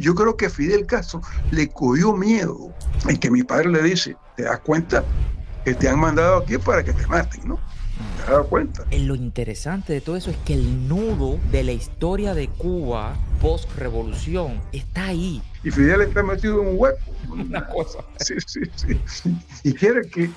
yo creo que Fidel Castro le cogió miedo en que mi padre le dice, ¿te das cuenta que te han mandado aquí para que te maten, ¿no? ¿Te has dado cuenta? Lo interesante de todo eso es que el nudo de la historia de Cuba post-revolución está ahí. Y Fidel está metido en un hueco. Una cosa. Sí. Y quiere que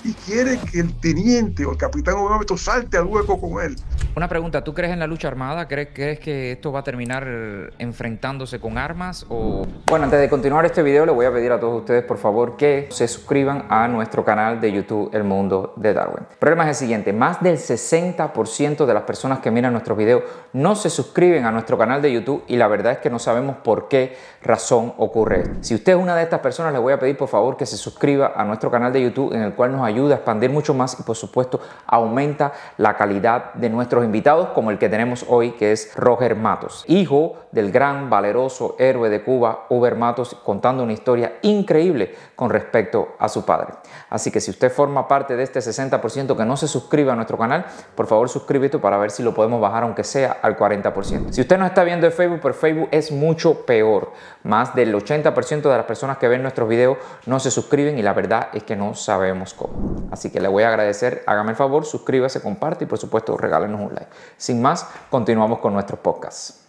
el teniente o el capitán Obama salte al hueco con él. Una pregunta, ¿tú crees en la lucha armada? ¿Crees que esto va a terminar enfrentándose con armas o...? Bueno, antes de continuar este video, le voy a pedir a todos ustedes, por favor, que se suscriban a nuestro canal de YouTube, El Mundo de Darwin. El problema es el siguiente, más del 60% de las personas que miran nuestros videos no se suscriben a nuestro canal de YouTube y la verdad es que no sabemos por qué razón ocurre esto. Si usted es una de estas personas, le voy a pedir, por favor, que se suscriba a nuestro canal de YouTube, en el cual nos ayuda a expandir mucho más y, por supuesto, aumenta la calidad de nuestros invitados, como el que tenemos hoy, que es Roger Matos, hijo del gran valeroso héroe de Cuba, Huber Matos, contando una historia increíble con respecto a su padre. Así que si usted forma parte de este 60% que no se suscribe a nuestro canal, por favor suscríbete para ver si lo podemos bajar aunque sea al 40%. Si usted no está viendo en Facebook, por Facebook es mucho peor. Más del 80% de las personas que ven nuestros videos no se suscriben y la verdad es que no sabemos cómo. Así que le voy a agradecer, hágame el favor, suscríbase, comparte y por supuesto regálenos un like. Sin más, continuamos con nuestros podcasts.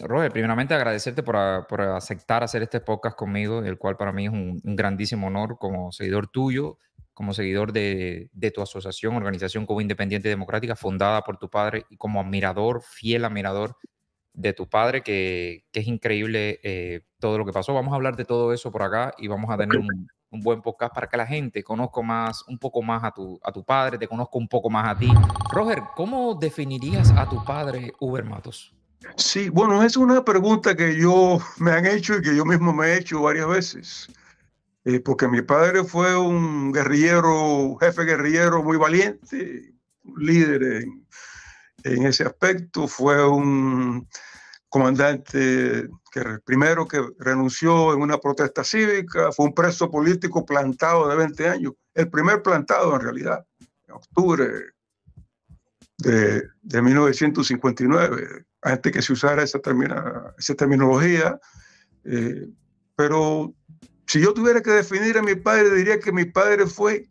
Robert, primeramente agradecerte por aceptar hacer este podcast conmigo, el cual para mí es un grandísimo honor como seguidor tuyo, como seguidor de tu asociación, Organización Cuba Independiente y Democrática, fundada por tu padre, y como admirador, fiel admirador de tu padre, que es increíble todo lo que pasó. Vamos a hablar de todo eso por acá y vamos a tener un buen podcast para que la gente conozca un poco más a tu padre, te conozca un poco más a ti. Roger, ¿cómo definirías a tu padre, Huber Matos? Sí, bueno, es una pregunta que me han hecho y que yo mismo me he hecho varias veces. Porque mi padre fue un guerrillero, jefe guerrillero muy valiente, un líder en ese aspecto. Fue un comandante primero que renunció en una protesta cívica, fue un preso político plantado de 20 años, el primer plantado en realidad, en octubre de 1959, antes que se usara esa terminología. Pero si yo tuviera que definir a mi padre, diría que mi padre fue,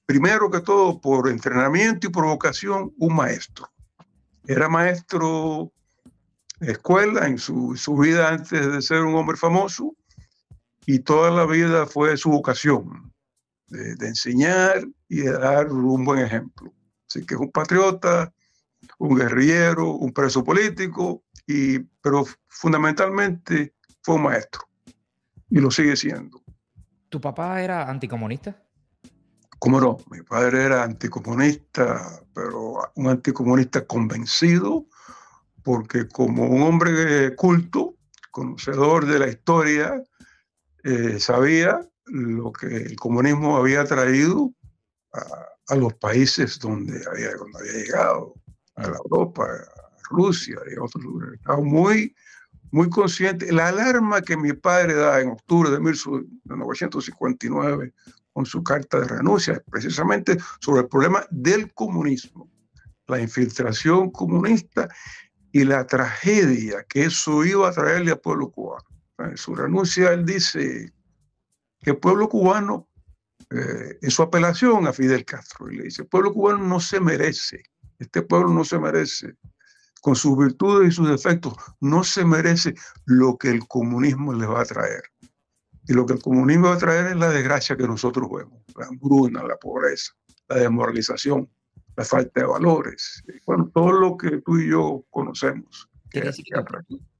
primero que todo, por entrenamiento y por vocación, un maestro. Era maestro de escuela en su vida antes de ser un hombre famoso, y toda la vida fue su vocación de enseñar y de dar un buen ejemplo. Así que es un patriota, un guerrillero, un preso político, pero fundamentalmente fue un maestro. Y lo sigue siendo. ¿Tu papá era anticomunista? ¿Cómo no? Mi padre era anticomunista, pero un anticomunista convencido, porque como un hombre culto, conocedor de la historia, sabía lo que el comunismo había traído a los países donde había llegado, a la Europa, a Rusia y a otros lugares. Estaba muy consciente. La alarma que mi padre da en octubre de 1959 con su carta de renuncia es precisamente sobre el problema del comunismo, la infiltración comunista y la tragedia que eso iba a traerle al pueblo cubano. En su renuncia él dice que el pueblo cubano, en su apelación a Fidel Castro, y le dice, el pueblo cubano no se merece, este pueblo no se merece, con sus virtudes y sus defectos, no se merece lo que el comunismo les va a traer. Y lo que el comunismo va a traer es la desgracia que nosotros vemos, la hambruna, la pobreza, la desmoralización, la falta de valores, bueno, todo lo que tú y yo conocemos. Quiere decir que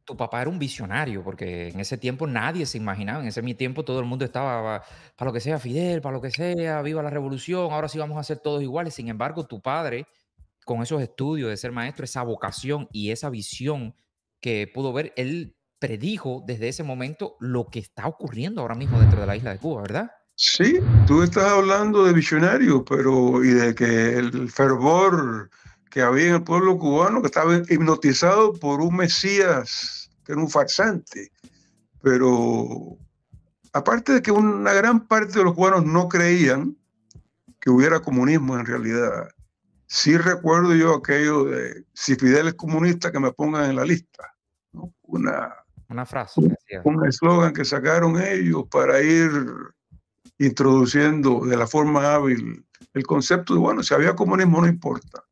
tu papá era un visionario, porque en ese tiempo nadie se imaginaba, en ese tiempo todo el mundo estaba para lo que sea Fidel, para lo que sea, viva la revolución, ahora sí vamos a ser todos iguales. Sin embargo, tu padre, con esos estudios de ser maestro, esa vocación y esa visión que pudo ver, él predijo desde ese momento lo que está ocurriendo ahora mismo dentro de la isla de Cuba, ¿verdad? Sí, tú estás hablando de visionario, y de que el fervor que había en el pueblo cubano, que estaba hipnotizado por un Mesías que era un farsante. Pero aparte de que una gran parte de los cubanos no creían que hubiera comunismo en realidad, sí recuerdo yo aquello de, si Fidel es comunista, que me pongan en la lista, ¿no? Una Una frase que decía. un eslogan que sacaron ellos para ir introduciendo de la forma hábil el concepto de, bueno, si había comunismo no importa.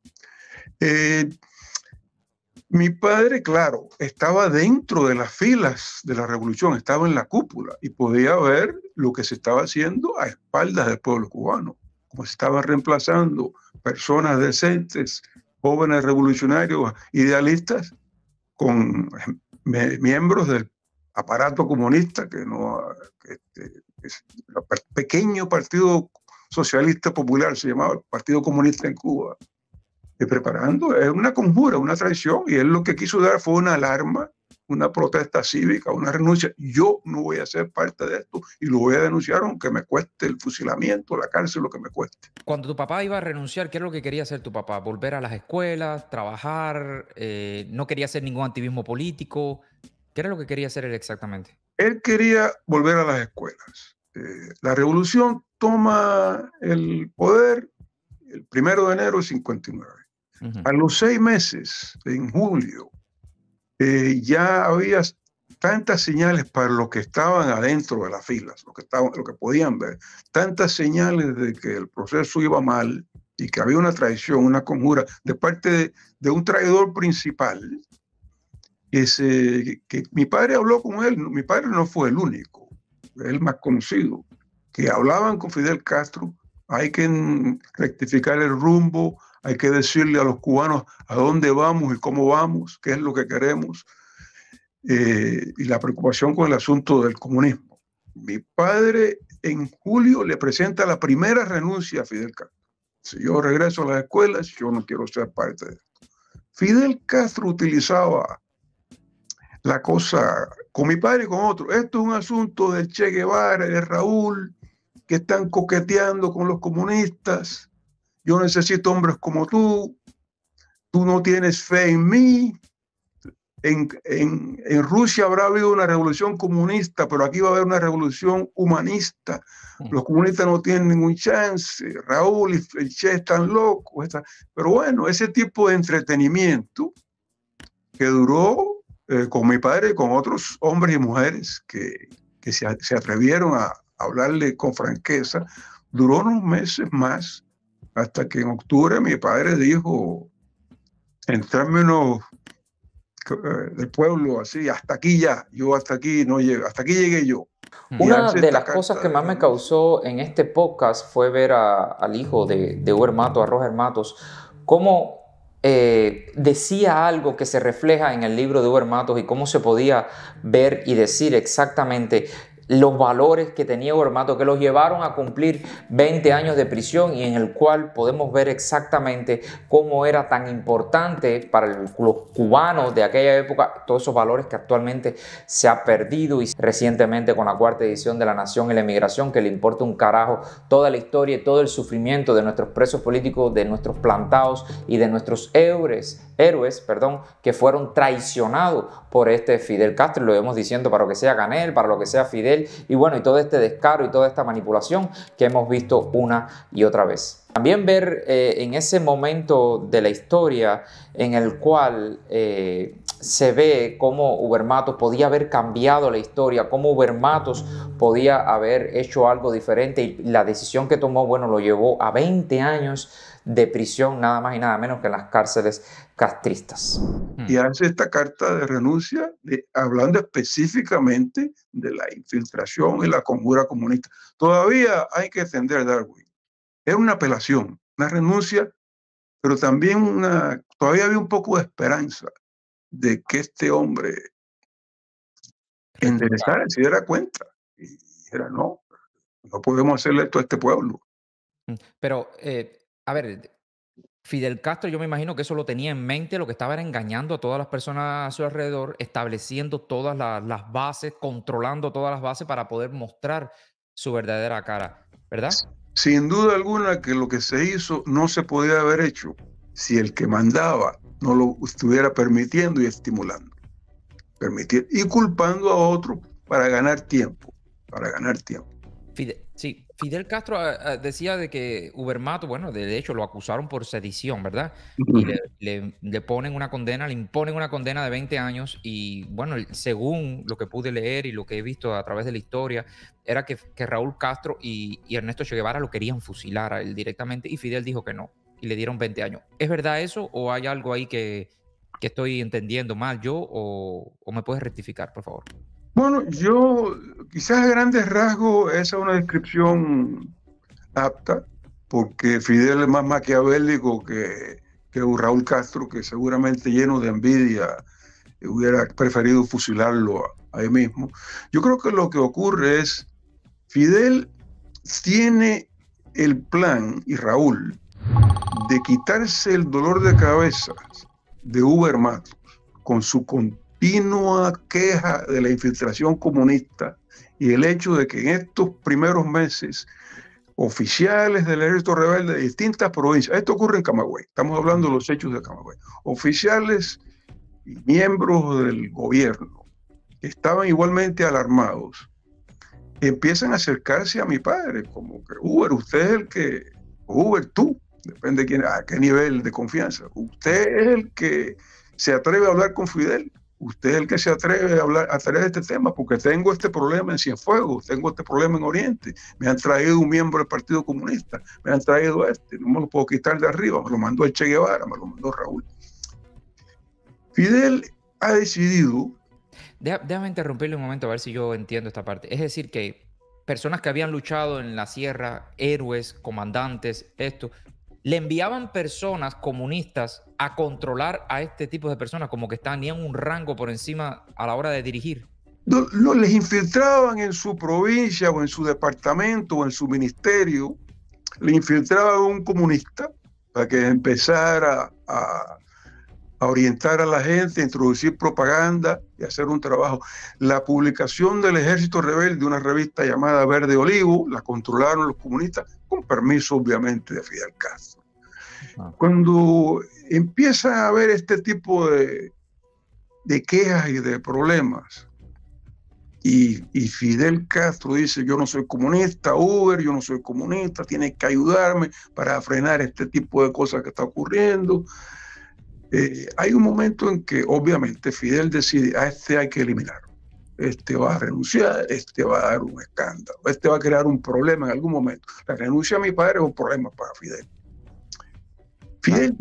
Mi padre, claro, estaba dentro de las filas de la revolución, estaba en la cúpula y podía ver lo que se estaba haciendo a espaldas del pueblo cubano, como se estaban reemplazando personas decentes, jóvenes revolucionarios, idealistas, con miembros del aparato comunista, el pequeño Partido Socialista Popular, se llamaba el Partido Comunista en Cuba, preparando, es una conjura, una traición, y él lo que quiso dar fue una alarma, una protesta cívica, una renuncia. Yo no voy a ser parte de esto y lo voy a denunciar aunque me cueste el fusilamiento, la cárcel, lo que me cueste. Cuando tu papá iba a renunciar, ¿qué es lo que quería hacer tu papá? ¿Volver a las escuelas, trabajar? ¿No quería hacer ningún activismo político? ¿Qué era lo que quería hacer él exactamente? Él quería volver a las escuelas. La revolución toma el poder el 1 de enero de 59. A los 6 meses, en julio, ya había tantas señales para los que estaban adentro de las filas, lo que podían ver, tantas señales de que el proceso iba mal y que había una traición, una conjura de parte de un traidor principal, que mi padre habló con él. Mi padre no fue el único, el más conocido, que hablaban con Fidel Castro. Hay que rectificar el rumbo, hay que decirle a los cubanos a dónde vamos y cómo vamos, qué es lo que queremos, y la preocupación con el asunto del comunismo. Mi padre en julio le presenta la primera renuncia a Fidel Castro. Si yo regreso a las escuelas, yo no quiero ser parte de esto. Fidel Castro utilizaba la cosa con mi padre y con otros. Esto es un asunto del Che Guevara y de Raúl, que están coqueteando con los comunistas. Yo necesito hombres como tú no tienes fe en mí. En Rusia habrá habido una revolución comunista, pero aquí va a haber una revolución humanista. Los comunistas no tienen ningún chance. Raúl y el Che están locos. Pero bueno, ese tipo de entretenimiento que duró con mi padre y con otros hombres y mujeres que se atrevieron a hablarle con franqueza, duró unos meses más, hasta que en octubre mi padre dijo, en términos del pueblo, así, hasta aquí ya, yo hasta aquí no llego, hasta aquí llegué yo. Una de las cosas que más me causó en este podcast fue ver al hijo de Hugo Matos, a Roger Matos, cómo decía algo que se refleja en el libro de Hugo Matos y cómo se podía ver y decir exactamente los valores que tenía Hugo Matos, que los llevaron a cumplir 20 años de prisión, y en el cual podemos ver exactamente cómo era tan importante para los cubanos de aquella época todos esos valores que actualmente se ha perdido, y recientemente con la 4ª edición de La Nación y la Emigración, que le importa un carajo toda la historia y todo el sufrimiento de nuestros presos políticos, de nuestros plantados y de nuestros héroes, que fueron traicionados por este Fidel Castro. Lo vemos diciendo para lo que sea Canel, para lo que sea Fidel, y bueno, y todo este descaro y toda esta manipulación que hemos visto una y otra vez. También ver en ese momento de la historia en el cual se ve cómo Hugo Matos podía haber cambiado la historia, cómo Hugo Matos podía haber hecho algo diferente, y la decisión que tomó, bueno, lo llevó a 20 años de prisión, nada más y nada menos que en las cárceles castristas. Y hace esta carta de renuncia hablando específicamente de la infiltración y la conjura comunista. Todavía hay que defender a Darwin. Era una apelación, una renuncia, pero también todavía había un poco de esperanza de que este hombre enderezara, se diera cuenta y dijera, no podemos hacerle esto a este pueblo. Pero, a ver, Fidel Castro, yo me imagino que eso lo tenía en mente, lo que estaba era engañando a todas las personas a su alrededor, estableciendo todas las bases, controlando todas las bases para poder mostrar su verdadera cara, ¿verdad? Sin duda alguna que lo que se hizo no se podía haber hecho si el que mandaba no lo estuviera permitiendo y estimulando, y culpando a otro para ganar tiempo, Fidel Castro decía de que Ubermato, bueno, de hecho lo acusaron por sedición, ¿verdad? Y Ujú. le ponen una condena, le imponen una condena de 20 años y bueno, según lo que pude leer y lo que he visto a través de la historia, era que Raúl Castro y Ernesto Che Guevara lo querían fusilar a él directamente y Fidel dijo que no y le dieron 20 años. ¿Es verdad eso o hay algo ahí que estoy entendiendo mal yo o me puedes rectificar, por favor? Bueno, yo quizás a grandes rasgos esa es una descripción apta, porque Fidel es más maquiavélico que Raúl Castro, que seguramente lleno de envidia hubiera preferido fusilarlo ahí mismo. Yo creo que lo que ocurre es, Fidel tiene el plan, y Raúl, de quitarse el dolor de cabeza de Hugo Matos con su continua queja de la infiltración comunista y el hecho de que en estos primeros meses oficiales del ejército rebelde de distintas provincias, esto ocurre en Camagüey, estamos hablando de los hechos de Camagüey, oficiales y miembros del gobierno que estaban igualmente alarmados, empiezan a acercarse a mi padre, como que Uber, usted es el que, Uber, tú, depende de quién, a qué nivel de confianza, usted es el que se atreve a hablar con Fidel, usted es el que se atreve a hablar, a traer este tema, porque tengo este problema en Cienfuegos, tengo este problema en Oriente, me han traído un miembro del Partido Comunista, me han traído este, no me lo puedo quitar de arriba, me lo mandó el Che Guevara, me lo mandó Raúl. Fidel ha decidido. Déjame interrumpirle un momento a ver si yo entiendo esta parte. Es decir, que personas que habían luchado en la sierra, héroes, comandantes, esto, le enviaban personas comunistas a controlar a este tipo de personas, como que tenían un rango por encima a la hora de dirigir. No, les infiltraban en su provincia o en su departamento o en su ministerio, le infiltraban un comunista para que empezara a orientar a la gente, a introducir propaganda y hacer un trabajo. La publicación del Ejército Rebelde de una revista llamada Verde Olivo la controlaron los comunistas con permiso obviamente de Fidel Castro. Cuando empieza a haber este tipo de quejas y de problemas, y Fidel Castro dice, yo no soy comunista, Uber, yo no soy comunista, tiene que ayudarme para frenar este tipo de cosas que está ocurriendo. Hay un momento en que obviamente Fidel decide, a este hay que eliminarlo, este va a renunciar, este va a dar un escándalo, este va a crear un problema en algún momento. La renuncia a mi padre es un problema para Fidel. Fidel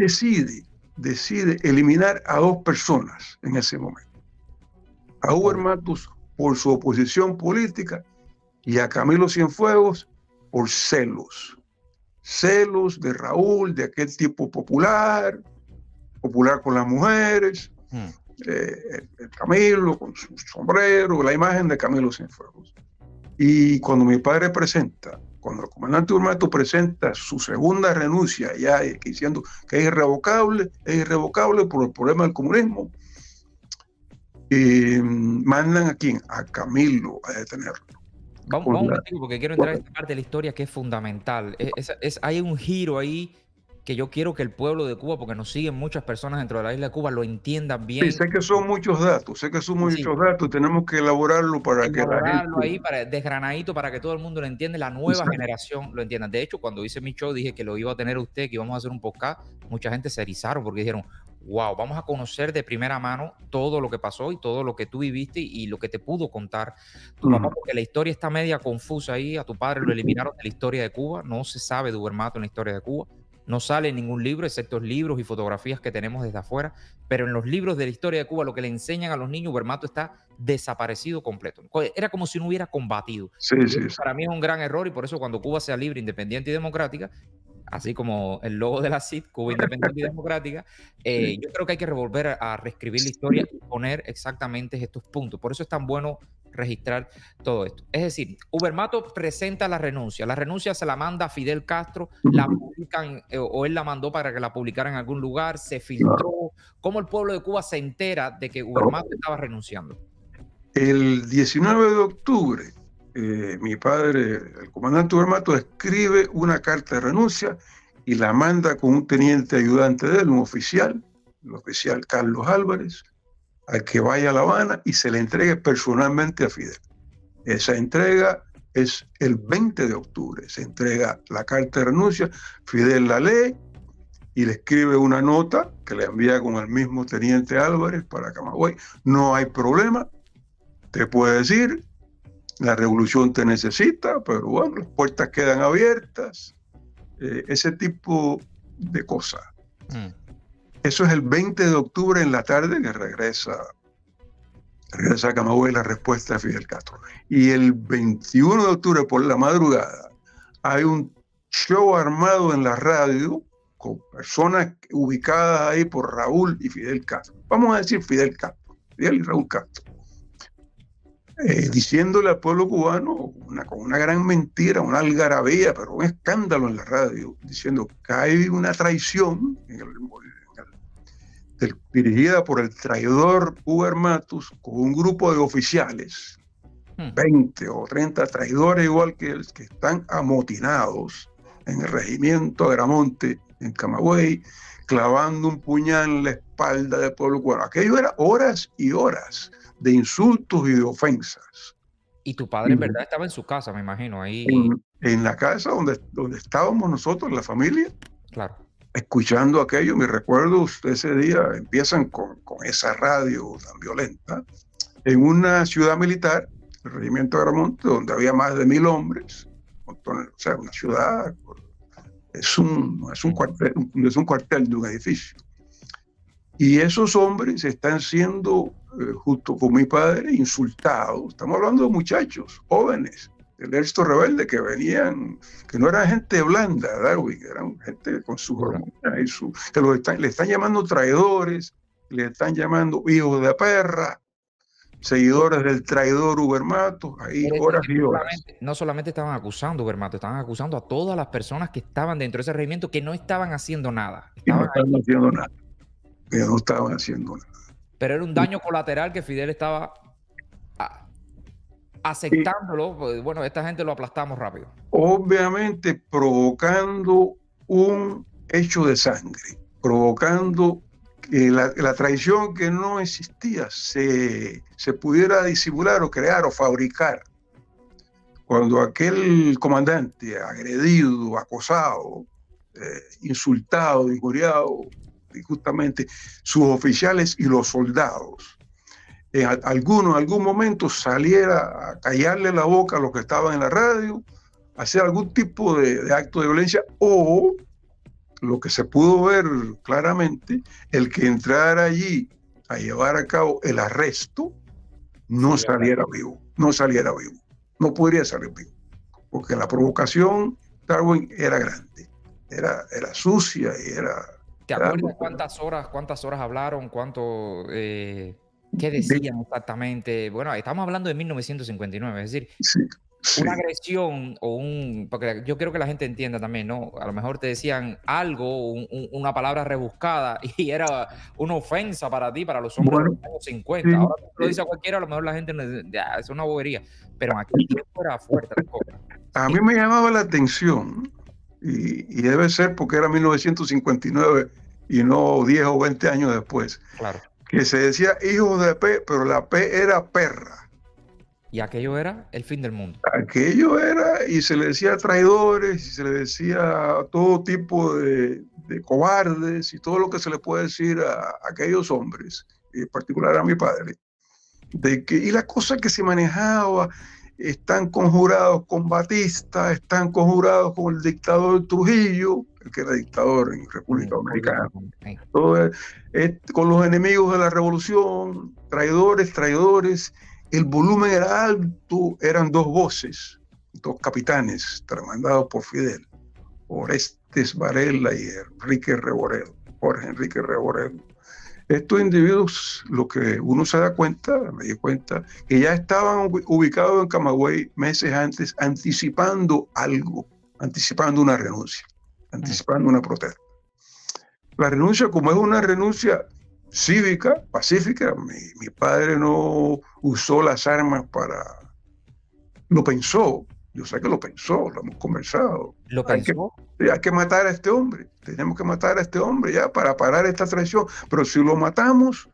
decide eliminar a dos personas en ese momento. A Hugo Matos por su oposición política y a Camilo Cienfuegos por celos. Celos de Raúl, de aquel tipo popular con las mujeres, Camilo con su sombrero, la imagen de Camilo Cienfuegos. Y cuando mi padre cuando el comandante Urmato presenta su segunda renuncia, ya diciendo que es irrevocable por el problema del comunismo, mandan a quién, a Camilo a detenerlo. Vamos un momentico porque quiero entrar en esta parte de la historia que es fundamental. Hay un giro ahí que yo quiero que el pueblo de Cuba, porque nos siguen muchas personas dentro de la isla de Cuba, lo entiendan bien. Sí, sé que son muchos datos, tenemos que elaborarlo para que la gente... ahí, desgranadito, para que todo el mundo lo entienda, la nueva generación lo entienda. De hecho, cuando hice mi show, dije que lo iba a tener usted, que íbamos a hacer un podcast, mucha gente se erizaron porque dijeron, wow, vamos a conocer de primera mano todo lo que pasó y todo lo que tú viviste y lo que te pudo contar tu papá, porque la historia está media confusa ahí. A tu padre lo eliminaron de la historia de Cuba, no se sabe de Hugo Mato en la historia de Cuba. No sale en ningún libro, excepto libros y fotografías que tenemos desde afuera, pero en los libros de la historia de Cuba, lo que le enseñan a los niños, Hugo Mato está desaparecido completo. Era como si no hubiera combatido. Sí. Para mí es un gran error y por eso cuando Cuba sea libre, independiente y democrática, así como el logo de la CID, Cuba Independiente y Democrática, yo creo que hay que volver a reescribir la historia y poner exactamente estos puntos. Por eso es tan bueno registrar todo esto. Es decir, Hugo Mato presenta la renuncia se la manda a Fidel Castro, la publican o él la mandó para que la publicara en algún lugar, se filtró. ¿Cómo el pueblo de Cuba se entera de que Hugo Mato estaba renunciando? El 19 de octubre, mi padre, el comandante Hugo Mato, escribe una carta de renuncia y la manda con un teniente ayudante de él, un oficial, el oficial Carlos Álvarez, al que vaya a La Habana y se le entregue personalmente a Fidel. Esa entrega es el 20 de octubre. Se entrega la carta de renuncia, Fidel la lee y le escribe una nota que le envía con el mismo teniente Álvarez para Camagüey. No hay problema, te puede decir, la revolución te necesita, pero bueno, las puertas quedan abiertas, ese tipo de cosas. Eso es el 20 de octubre en la tarde que regresa a Camagüey la respuesta de Fidel Castro. Y el 21 de octubre por la madrugada hay un show armado en la radio con personas ubicadas ahí por Raúl y Fidel Castro. Vamos a decir Fidel Castro, Fidel y Raúl Castro. Diciéndole al pueblo cubano con una gran mentira, una algarabía, pero un escándalo en la radio, diciendo que hay una traición dirigida por el traidor Hugo Matus con un grupo de oficiales, 20 o 30 traidores igual que él, que están amotinados en el regimiento Agramonte en Camagüey, clavando un puñal en la espalda del pueblo cubano. Aquello era horas y horas de insultos y de ofensas. Y tu padre en verdad estaba en su casa, me imagino, ahí. En la casa donde estábamos nosotros, la familia. Claro. Escuchando aquello, mis recuerdos de ese día empiezan con esa radio tan violenta, en una ciudad militar, el regimiento de Agramonte, donde había más de 1000 hombres, o sea, una ciudad, es un cuartel de un edificio. Y esos hombres están siendo, junto con mi padre, insultados. Estamos hablando de muchachos, jóvenes, del ejército rebelde que venían, que no eran gente blanda, Darwin, eran gente con sus hormonas que le están llamando traidores, le están llamando hijos de perra, seguidores del traidor Hugo Matus, ahí horas y horas. No solamente estaban acusando a Hugo Matus, estaban acusando a todas las personas que estaban dentro de ese regimiento que no estaban haciendo nada. No estaban haciendo nada. Pero era un daño colateral que Fidel estaba aceptándolo. Bueno, esta gente lo aplastamos rápido. Obviamente provocando un hecho de sangre, provocando que la traición que no existía se pudiera disimular o crear o fabricar. Cuando aquel comandante agredido, acosado, insultado, injuriado, y justamente sus oficiales y los soldados, en algún momento saliera a callarle la boca a los que estaban en la radio, hacer algún tipo de acto de violencia, o lo que se pudo ver claramente, el que entrara allí a llevar a cabo el arresto no saliera vivo, no podría salir vivo, porque la provocación, Darwin, era grande, era sucia y era... ¿Te acuerdas cuántas horas hablaron? ¿Qué decían exactamente? Bueno, estamos hablando de 1959, es decir, una agresión porque yo quiero que la gente entienda también, ¿no? A lo mejor te decían algo, una palabra rebuscada y era una ofensa para ti, para los hombres de los años 50. Ahora lo dice a cualquiera, a lo mejor la gente es una bobería, pero en aquel tiempo era fuerte. A mí me llamaba la atención, y debe ser porque era 1959 y no 10 o 20 años después, claro, que se decía hijos de P, pero la P era perra. Y aquello era el fin del mundo. Aquello era, y se le decía traidores, y se le decía todo tipo de cobardes, y todo lo que se le puede decir a aquellos hombres, y en particular a mi padre. Y la cosa que se manejaba, están conjurados con Batista, están conjurados con el dictador Trujillo, el que era dictador en República Dominicana. Todo, con los enemigos de la revolución, traidores. El volumen era alto, eran 2 voces, 2 capitanes mandados por Fidel, Orestes Varela y Jorge Enrique Reboredo. Estos individuos, lo que uno se da cuenta, me di cuenta, que ya estaban ubicados en Camagüey meses antes, anticipando algo, anticipando una renuncia, anticipando una protesta. La renuncia, como es una renuncia cívica, pacífica, mi padre no usó las armas para... Lo pensó, yo sé que lo pensó, lo hemos conversado. ¿Lo pensó? Hay que matar a este hombre, tenemos que matar a este hombre ya para parar esta traición, pero si lo matamos,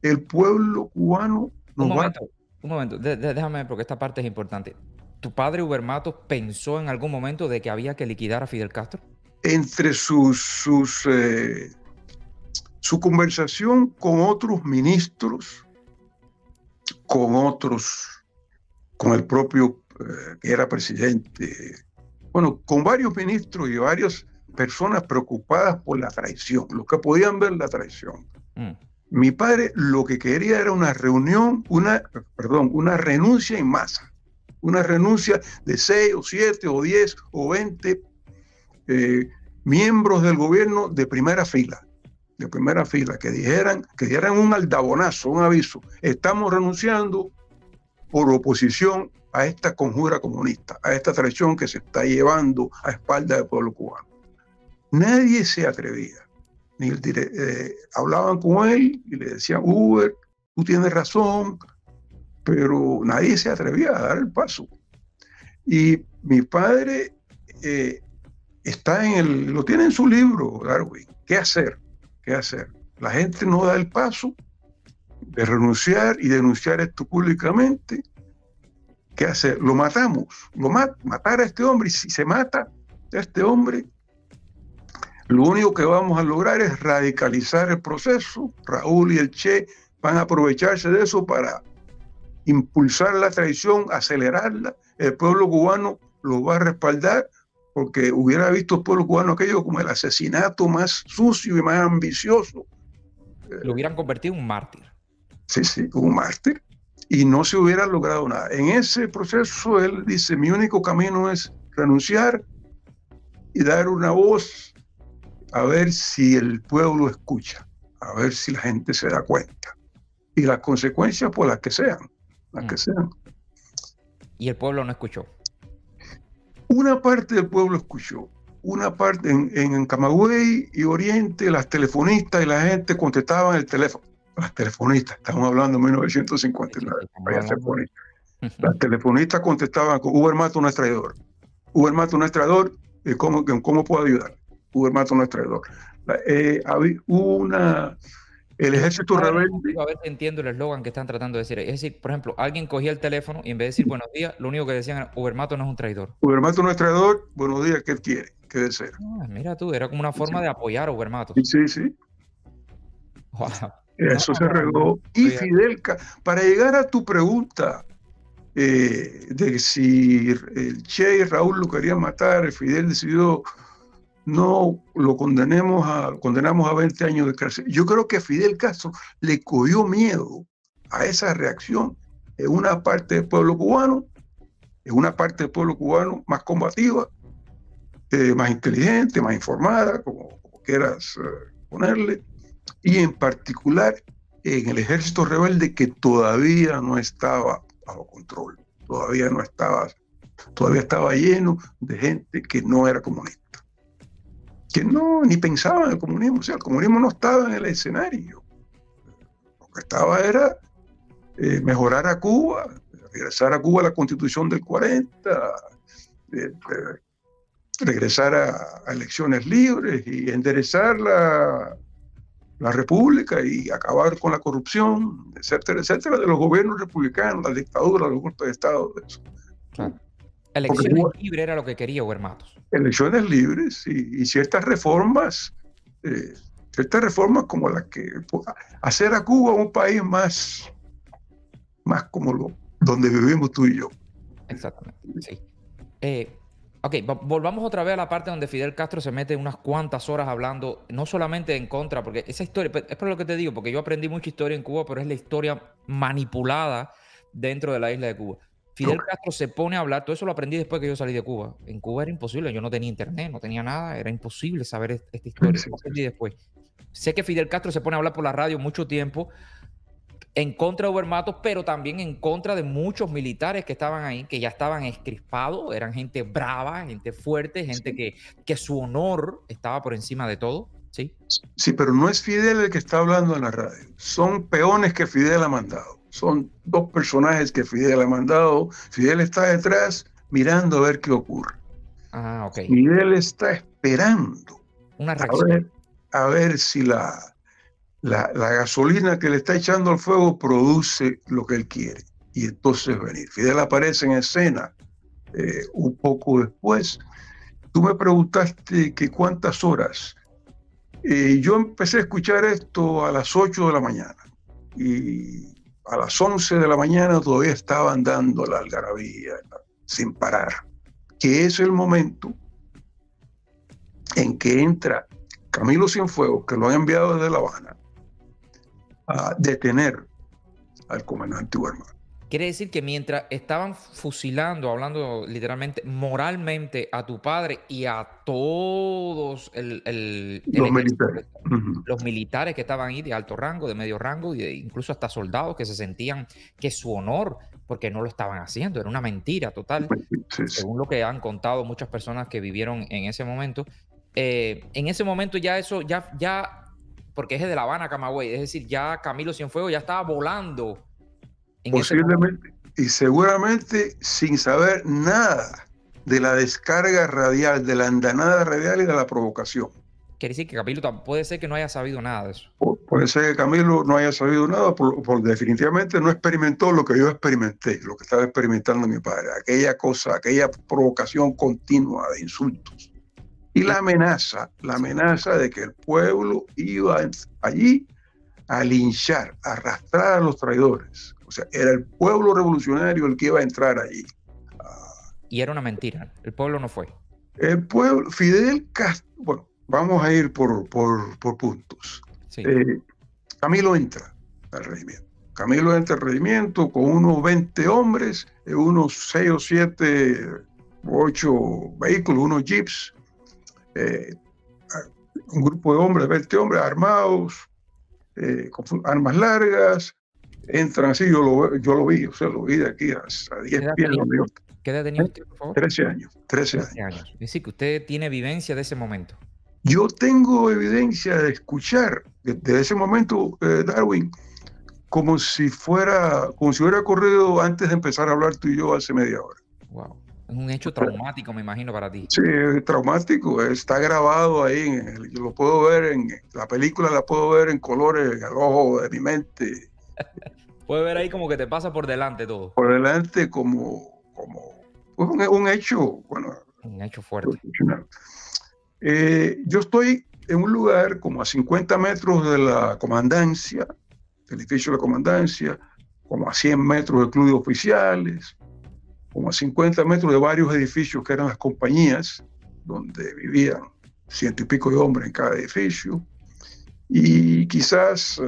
el pueblo cubano nos va... Un momento, déjame, porque esta parte es importante. ¿Tu padre Huber Matos pensó en algún momento de que había que liquidar a Fidel Castro? Entre su conversación con otros ministros, con el propio que era presidente, bueno, con varios ministros y varias personas preocupadas por la traición, los que podían ver la traición. Mi padre lo que quería era una renuncia en masa, una renuncia de 6 o 7 o 10 o 20 miembros del gobierno de primera fila, que dieran un aldabonazo, un aviso: estamos renunciando por oposición a esta conjura comunista, a esta traición que se está llevando a espaldas del pueblo cubano. Nadie se atrevía. Hablaban con él y le decían: Huber, tú tienes razón, pero nadie se atrevía a dar el paso. Y mi padre lo tiene en su libro, Darwin. ¿Qué hacer? La gente no da el paso de renunciar y denunciar esto públicamente. ¿Qué hacer? Lo matamos. Matar a este hombre. Y si se mata a este hombre, lo único que vamos a lograr es radicalizar el proceso. Raúl y el Che van a aprovecharse de eso para impulsar la traición, acelerarla. El pueblo cubano lo va a respaldar, porque hubiera visto el pueblo cubano aquello como el asesinato más sucio y más ambicioso. Lo hubieran convertido en un mártir. Sí, un mártir. Y no se hubiera logrado nada. En ese proceso él dice: mi único camino es renunciar y dar una voz, a ver si el pueblo escucha, a ver si la gente se da cuenta. Y las consecuencias, por las que sean. Y el pueblo no escuchó. Una parte del pueblo escuchó. Una parte en Camagüey y Oriente, las telefonistas y la gente contestaban el teléfono. Las telefonistas, estamos hablando de 1959. Las telefonistas contestaban con: Huber Matos no es traidor. Huber Matos no es traidor. ¿Cómo puedo ayudar? Huber Matos no es traidor. El ejército rebelde. A ver si entiendo el eslogan que están tratando de decir. Es decir, por ejemplo, alguien cogía el teléfono y en vez de decir buenos días, lo único que decían era: Huber Matos no es un traidor. Huber Matos no es traidor, buenos días, ¿qué quiere? ¿Qué desea? Mira tú, era como una forma de apoyar a Huber Matos. Sí. Wow. Eso se regó. Y Fidel, para llegar a tu pregunta de si el Che y Raúl lo querían matar, Fidel decidió: no, lo condenamos a 20 años de cárcel. Yo creo que Fidel Castro le cogió miedo a esa reacción en una parte del pueblo cubano, más combativa, más inteligente, más informada, como quieras ponerle, y en particular en el ejército rebelde, que todavía no estaba bajo control, todavía estaba lleno de gente que no era comunista, que ni pensaba en el comunismo. O sea, el comunismo no estaba en el escenario. Lo que estaba era mejorar a Cuba, regresar a Cuba a la Constitución del 40, regresar a elecciones libres y enderezar la república y acabar con la corrupción, etcétera, de los gobiernos republicanos, la dictadura, los golpes de Estado, de eso. Claro. Elecciones libres era lo que quería Huber Matos. Elecciones libres y ciertas reformas como las que hacer a Cuba un país más como donde vivimos tú y yo. Exactamente, sí. Ok, volvamos otra vez a la parte donde Fidel Castro se mete unas cuantas horas hablando, no solamente en contra, porque esa historia, es por lo que te digo, porque yo aprendí mucha historia en Cuba, pero es la historia manipulada dentro de la isla de Cuba. Fidel Castro se pone a hablar, todo eso lo aprendí después que yo salí de Cuba. En Cuba era imposible, yo no tenía internet, no tenía nada, era imposible saber esta historia. Lo aprendí después. Sé que Fidel Castro se pone a hablar por la radio mucho tiempo en contra de Huber Matos, pero también en contra de muchos militares que estaban ahí, que ya estaban escrispados, eran gente brava, gente fuerte, gente que su honor estaba por encima de todo, ¿sí? Sí, pero no es Fidel el que está hablando en la radio, son peones que Fidel ha mandado, son dos personajes que Fidel ha mandado. Fidel está detrás mirando a ver qué ocurre. Ah, ok. Fidel está esperando una reacción. A ver si la gasolina que le está echando al fuego produce lo que él quiere, y entonces venir. Fidel aparece en escena un poco después. Tú me preguntaste que cuántas horas. Yo empecé a escuchar esto a las 8 de la mañana y a las 11 de la mañana todavía estaban dando la algarabía sin parar, que es el momento en que entra Camilo Cienfuegos, que lo han enviado desde La Habana, a detener al comandante Huerta. Quiere decir que mientras estaban fusilando, hablando literalmente, moralmente a tu padre y a todos los militares. Los militares que estaban ahí de alto rango, de medio rango, e incluso hasta soldados que se sentían que su honor, porque no lo estaban haciendo, era una mentira total, Sí. Según lo que han contado muchas personas que vivieron en ese momento. En ese momento ya eso, ya porque es de La Habana a Camagüey, es decir, ya Camilo Cienfuegos ya estaba volando. Posiblemente, y seguramente sin saber nada de la descarga radial, de la andanada radial y de la provocación. Quiere decir que Camilo puede ser que no haya sabido nada de eso. Puede ser que Camilo no haya sabido nada, porque definitivamente no experimentó lo que yo experimenté, lo que estaba experimentando mi padre, aquella cosa, aquella provocación continua de insultos. Y la amenaza de que el pueblo iba allí a linchar, a arrastrar a los traidores. O sea, era el pueblo revolucionario el que iba a entrar allí. Y era una mentira, el pueblo no fue. El pueblo, Fidel Castro, bueno, vamos a ir por puntos. Sí. Camilo entra al regimiento. Camilo entra al regimiento con unos 20 hombres, unos 6 o 7, 8 vehículos, unos jeeps, un grupo de hombres, 20 hombres armados, con armas largas, entran así, yo lo vi, o sea, lo vi de aquí a 10 pies. ¿Qué edad tenía usted, por favor? 13 años. 13 años. Es decir, que usted tiene vivencia de ese momento. Yo tengo evidencia de escuchar de ese momento, Darwin, como si hubiera ocurrido antes de empezar a hablar tú y yo hace media hora. Wow. Es un hecho traumático, me imagino, para ti. Sí, es traumático, está grabado ahí, yo lo puedo ver la película, la puedo ver en colores, en el ojo de mi mente. Puede ver ahí como que te pasa por delante todo. Por delante como un hecho, bueno. Un hecho fuerte. Yo estoy en un lugar como a 50 metros de la comandancia, del edificio de la comandancia, como a 100 metros del club de oficiales, como a 50 metros de varios edificios que eran las compañías, donde vivían 100 y pico de hombres en cada edificio, y quizás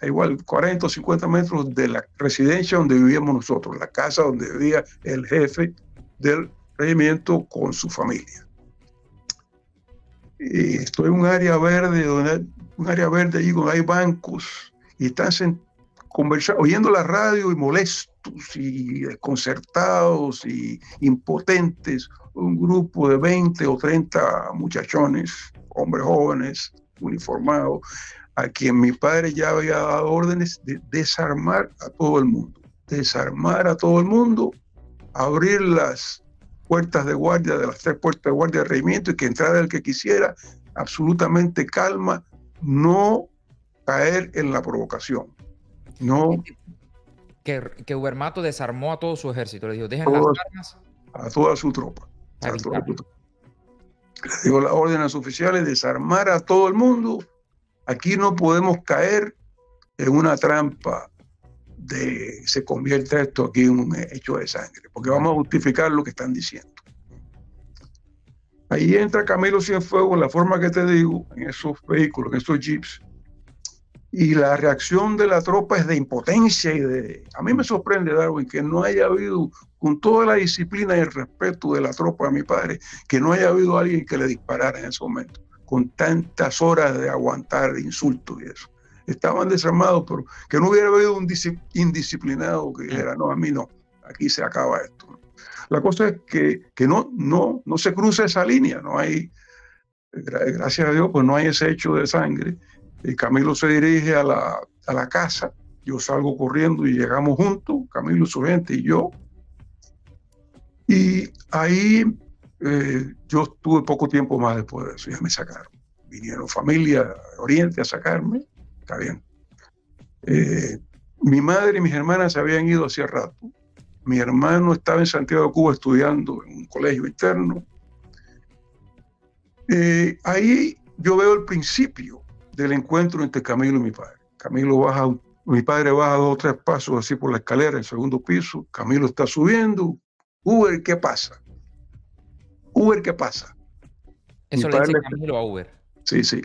igual 40 o 50 metros de la residencia donde vivíamos nosotros, la casa donde vivía el jefe del regimiento con su familia. Y estoy en un área verde, allí donde hay bancos, y están conversando, oyendo la radio y molestos y desconcertados y impotentes, un grupo de 20 o 30 muchachones, hombres jóvenes, uniformados, a quien mi padre ya había dado órdenes de desarmar a todo el mundo, abrir las puertas de guardia, de las 3 puertas de guardia del regimiento, y que entrara el que quisiera, absolutamente calma, no caer en la provocación. No. Que Huerta desarmó a todo su ejército, le dijo, dejen las armas. A toda su tropa. Le dio la orden a los oficiales, desarmar a todo el mundo. Aquí no podemos caer en una trampa de se convierte esto aquí en un hecho de sangre, porque vamos a justificar lo que están diciendo. Ahí entra Camilo Cienfuegos, la forma que te digo, en esos vehículos, en esos jeeps, y la reacción de la tropa es de impotencia A mí me sorprende, Darwin, que no haya habido, con toda la disciplina y el respeto de la tropa de mi padre, que no haya habido alguien que le disparara en ese momento, con tantas horas de aguantar insultos y eso. Estaban desarmados, pero que no hubiera habido un indisciplinado que dijera, no, a mí no, aquí se acaba esto. La cosa es que no se cruza esa línea, no hay, gracias a Dios, pues no hay ese hecho de sangre. Y Camilo se dirige a la casa, yo salgo corriendo y llegamos juntos, Camilo, su gente y yo. Y ahí yo estuve poco tiempo más después de eso, ya me sacaron. Vinieron familia de Oriente a sacarme, está bien. Mi madre y mis hermanas se habían ido hacía rato, Mi hermano estaba en Santiago de Cuba estudiando en un colegio interno. Ahí yo veo el principio del encuentro entre Camilo y mi padre. Mi padre baja 2 o 3 pasos así por la escalera, el segundo piso. Camilo está subiendo. Uber, ¿qué pasa? Uber, ¿qué pasa? Eso le dice Camilo a Uber. Sí, sí.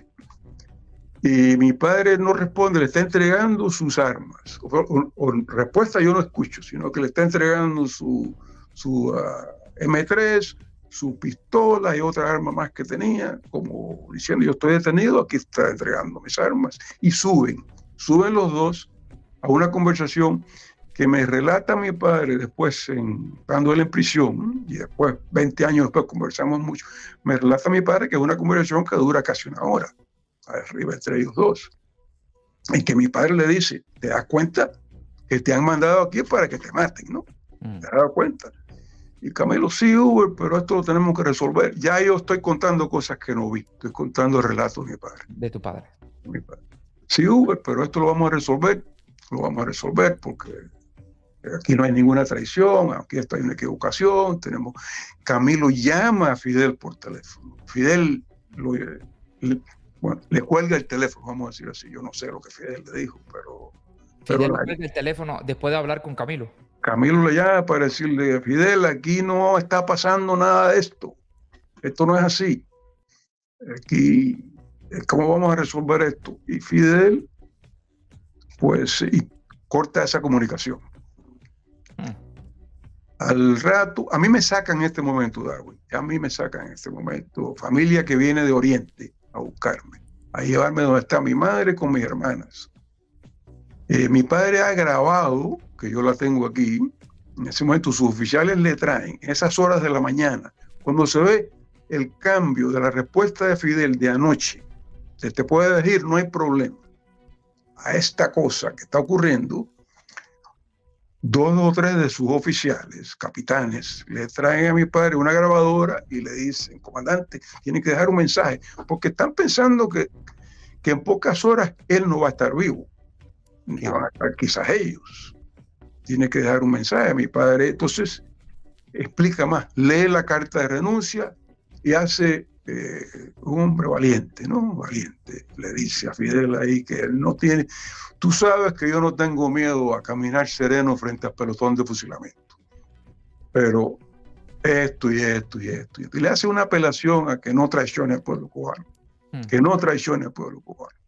Y mi padre no responde, le está entregando sus armas. O respuesta yo no escucho, sino que le está entregando su M3, su pistola y otra arma más que tenía, como diciendo, yo estoy detenido, aquí está entregando mis armas. Y suben los dos a una conversación que me relata mi padre después, estando él en prisión, y después, 20 años después, conversamos mucho. Me relata mi padre que es una conversación que dura casi 1 hora, arriba entre ellos dos, en que mi padre le dice, ¿te das cuenta que te han mandado aquí para que te maten, no? ¿Te has dado cuenta? Y Camilo, sí, Uber, pero esto lo tenemos que resolver. Ya yo estoy contando cosas que no vi, estoy contando relatos de mi padre. De tu padre. De mi padre. Sí, Uber, pero esto lo vamos a resolver porque aquí no hay ninguna traición, aquí está una equivocación, Camilo llama a Fidel por teléfono. Fidel le cuelga el teléfono, vamos a decir así. Yo no sé lo que Fidel le dijo, pero Fidel le cuelga el teléfono después de hablar con Camilo. Camilo le llama para decirle, Fidel, aquí no está pasando nada de esto. Esto no es así. Aquí, ¿cómo vamos a resolver esto? Y Fidel, pues, corta esa comunicación. Al rato, a mí me sacan en este momento, Darwin. A mí me sacan en este momento. Familia que viene de Oriente a buscarme, a llevarme donde está mi madre con mis hermanas. Mi padre ha grabado, que yo la tengo aquí, en ese momento sus oficiales le traen, en esas horas de la mañana, cuando se ve el cambio de la respuesta de Fidel de anoche, se te puede decir, no hay problema, a esta cosa que está ocurriendo, 2 o 3 de sus oficiales, capitanes, le traen a mi padre una grabadora y le dicen, comandante, tiene que dejar un mensaje, porque están pensando que en pocas horas él no va a estar vivo. Ni van a estar quizás ellos. Tiene que dejar un mensaje a mi padre. Entonces, explica más, lee la carta de renuncia y hace un hombre valiente, ¿no? Valiente. Le dice a Fidel ahí que él no tiene... Tú sabes que yo no tengo miedo a caminar sereno frente al pelotón de fusilamiento. Pero esto y esto y esto. Y le hace una apelación a que no traicione al pueblo cubano. Que no traicione al pueblo cubano.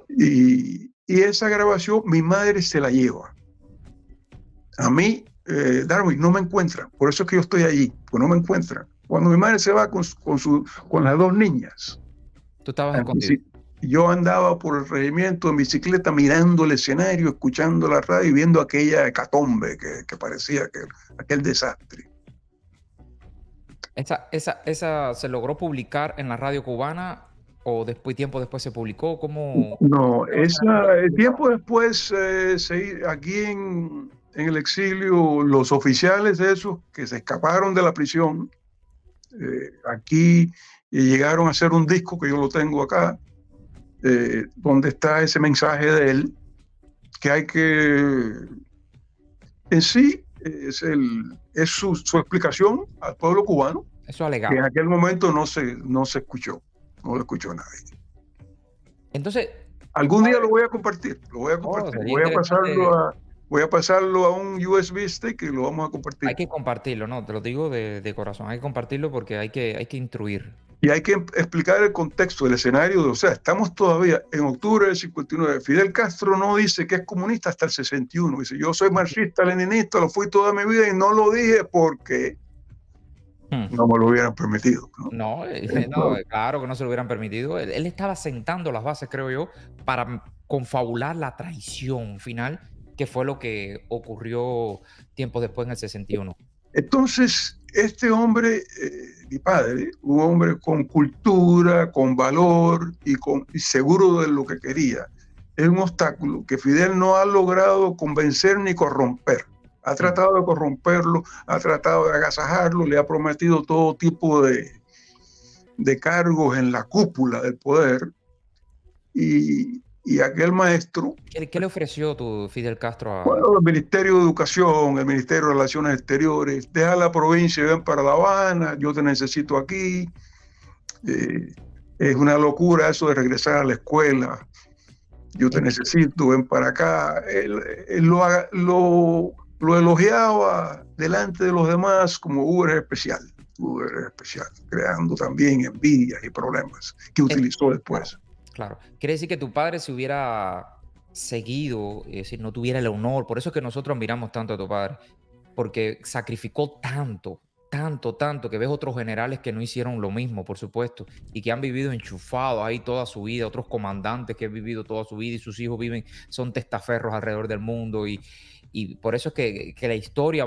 Y esa grabación mi madre se la lleva. A mí, Darwin, no me encuentran. Por eso es que yo estoy allí, pues no me encuentran. Cuando mi madre se va con las 2 niñas. Tú estabas escondido. Yo andaba por el regimiento en bicicleta mirando el escenario, escuchando la radio y viendo aquella hecatombe que parecía aquel desastre. ¿Esa se logró publicar en la radio cubana? ¿O tiempo después se publicó? ¿Cómo? No, tiempo después, aquí en el exilio, los oficiales esos que se escaparon de la prisión, aquí llegaron a hacer un disco que yo lo tengo acá, donde está ese mensaje de él, que hay que, en sí, es su explicación al pueblo cubano, eso alegado. que en aquel momento no se escuchó. No lo escuchó nadie. Entonces, algún día lo voy a compartir. Voy a pasarlo a un USB stick y lo vamos a compartir. Hay que compartirlo, no, te lo digo de corazón. Hay que compartirlo porque hay que instruir. Y hay que explicar el contexto, el escenario. O sea, estamos todavía en octubre del 59. Fidel Castro no dice que es comunista hasta el 61. Dice, yo soy marxista-leninista, lo fui toda mi vida y no lo dije porque... no me lo hubieran permitido. No, claro que no se lo hubieran permitido. Él estaba sentando las bases, creo yo, para confabular la traición final, que fue lo que ocurrió tiempo después en el 61. Entonces, este hombre, mi padre, un hombre con cultura, con valor y seguro de lo que quería, es un obstáculo que Fidel no ha logrado convencer ni corromper. Ha tratado de corromperlo, ha tratado de agasajarlo, le ha prometido todo tipo de cargos en la cúpula del poder. Y y aquel maestro, ¿Qué le ofreció tu Fidel Castro a...? bueno, el Ministerio de Educación, el Ministerio de Relaciones Exteriores, deja la provincia y ven para La Habana, yo te necesito aquí. Eh, es una locura eso de regresar a la escuela, yo te necesito, ven para acá. Él lo elogiaba delante de los demás como Uber era especial, creando también envidias y problemas que utilizó después. Claro. Quiere decir que tu padre se hubiera seguido, es decir, no tuviera el honor. Por eso es que nosotros admiramos tanto a tu padre, porque sacrificó tanto, tanto, tanto, que ves otros generales que no hicieron lo mismo, por supuesto, y que han vivido enchufados ahí toda su vida, otros comandantes que han vivido toda su vida y sus hijos viven, son testaferros alrededor del mundo y por eso es que la historia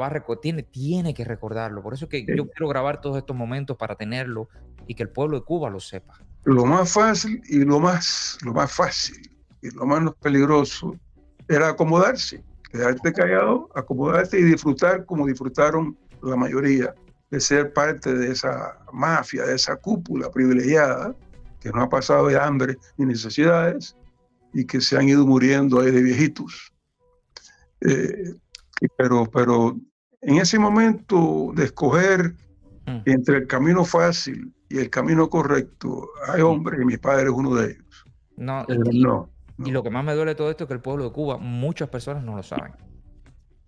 tiene que recordarlo. Por eso es que yo quiero grabar todos estos momentos para tenerlo y que el pueblo de Cuba lo sepa. Lo más fácil y lo más fácil y lo menos peligroso era acomodarse, quedarte callado, acomodarte y disfrutar como disfrutaron la mayoría de ser parte de esa mafia, de esa cúpula privilegiada que no ha pasado de hambre ni necesidades y que se han ido muriendo ahí de viejitos. Pero en ese momento de escoger entre el camino fácil y el camino correcto, hay hombres, y mi padre es uno de ellos. No, No. Y lo que más me duele de todo esto es que el pueblo de Cuba, muchas personas no lo saben.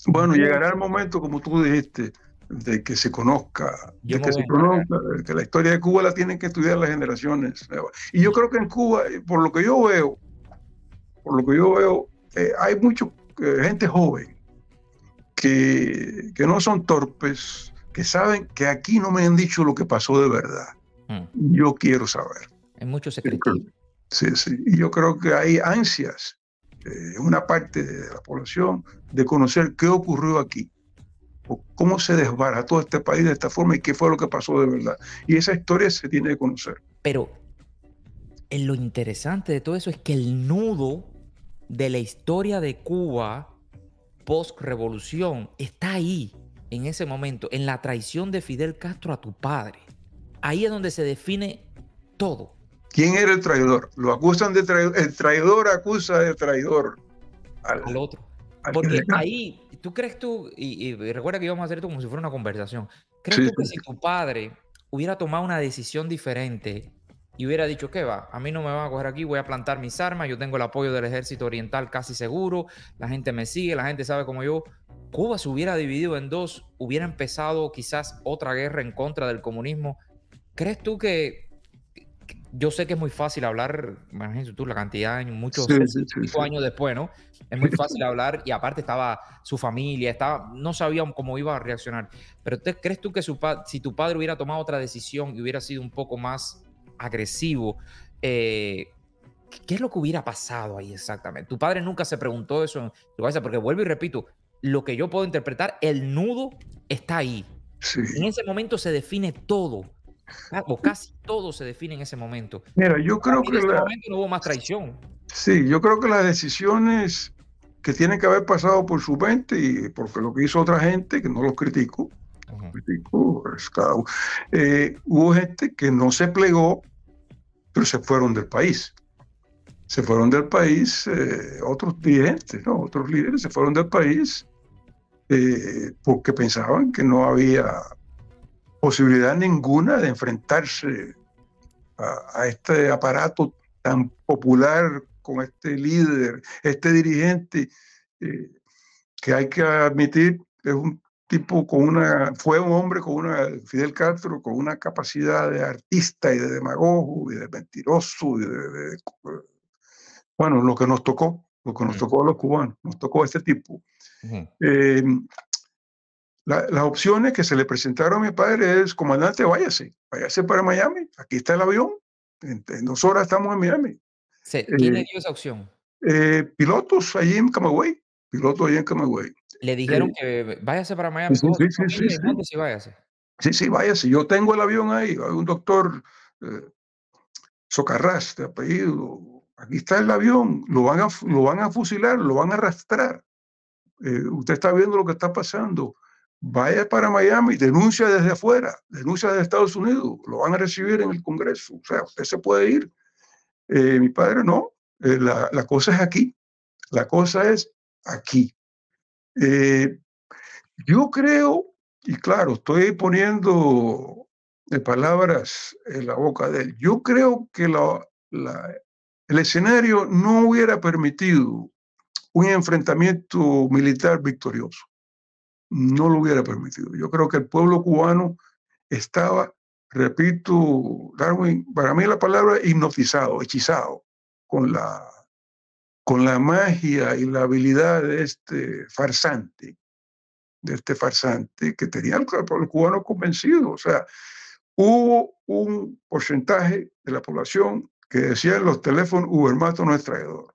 Bueno, llegará el momento, como tú dijiste, de que se conozca, de que la historia de Cuba la tienen que estudiar las generaciones nuevas. Y yo creo que en Cuba, por lo que yo veo, hay mucha gente joven que no son torpes, que saben que aquí no me han dicho lo que pasó de verdad. Yo quiero saber. Hay mucho secretismo. Sí. Y yo creo que hay ansias, una parte de la población, de conocer qué ocurrió aquí, o cómo se desbarató este país de esta forma y qué fue lo que pasó de verdad. Y esa historia se tiene que conocer. Pero lo interesante de todo eso es que el nudo de la historia de Cuba post-revolución está ahí, en ese momento, en la traición de Fidel Castro a tu padre. Ahí es donde se define todo. ¿Quién era el traidor? Lo acusan de traidor. El traidor acusa de traidor al otro. Porque ahí, ¿tú crees y recuerda que íbamos a hacer esto como si fuera una conversación, ¿crees tú que si tu padre hubiera tomado una decisión diferente y hubiera dicho, ¿qué va? A mí no me van a coger aquí, voy a plantar mis armas, yo tengo el apoyo del ejército oriental casi seguro, la gente me sigue, la gente sabe como yo, Cuba se hubiera dividido en dos, hubiera empezado quizás otra guerra en contra del comunismo? ¿Crees tú que yo sé que es muy fácil hablar, imagínate tú la cantidad de años, muchos años después, ¿no? Es muy fácil hablar y aparte estaba su familia, no sabían cómo iba a reaccionar. Pero ¿crees tú que si tu padre hubiera tomado otra decisión y hubiera sido un poco más agresivo, qué es lo que hubiera pasado ahí exactamente? Tu padre nunca se preguntó eso en tu cabeza, porque vuelvo y repito, lo que yo puedo interpretar, el nudo está ahí. En ese momento se define todo. O casi todo se define en ese momento. Mira, yo creo que en ese momento no hubo más traición. Sí, yo creo que las decisiones que tienen que haber pasado por su mente y porque lo que hizo otra gente, que no los critico, hubo gente que no se plegó, pero se fueron del país. Se fueron del país, otros dirigentes, ¿no? Otros líderes se fueron del país porque pensaban que no había posibilidad ninguna de enfrentarse a este aparato tan popular, con este líder, este dirigente, que hay que admitir es un tipo fue un hombre Fidel Castro, con una capacidad de artista y de demagogo y de mentiroso, bueno, lo que nos tocó a los cubanos, nos tocó a este tipo. Las opciones que se le presentaron a mi padre es: comandante, váyase para Miami, aquí está el avión, en 2 horas estamos en Miami. ¿Quién le dio esa opción? Pilotos allí en Camagüey, Le dijeron que váyase para Miami, sí, váyase. Sí, váyase, yo tengo el avión ahí, hay un doctor Socarrás de apellido, aquí está el avión, lo van a fusilar, lo van a arrastrar, usted está viendo lo que está pasando. Vaya para Miami, denuncia desde afuera, denuncia desde Estados Unidos, lo van a recibir en el Congreso, o sea, usted se puede ir. Mi padre no, La cosa es aquí, la cosa es aquí. Yo creo, y claro, estoy poniendo palabras en la boca de él, yo creo que el escenario no hubiera permitido un enfrentamiento militar victorioso, no lo hubiera permitido. Yo creo que el pueblo cubano estaba, repito, Darwin, para mí la palabra hipnotizado, hechizado con la magia y la habilidad de este farsante que tenía el pueblo cubano convencido. O sea, hubo un porcentaje de la población que decía en los teléfonos, Ubermato no es traidor.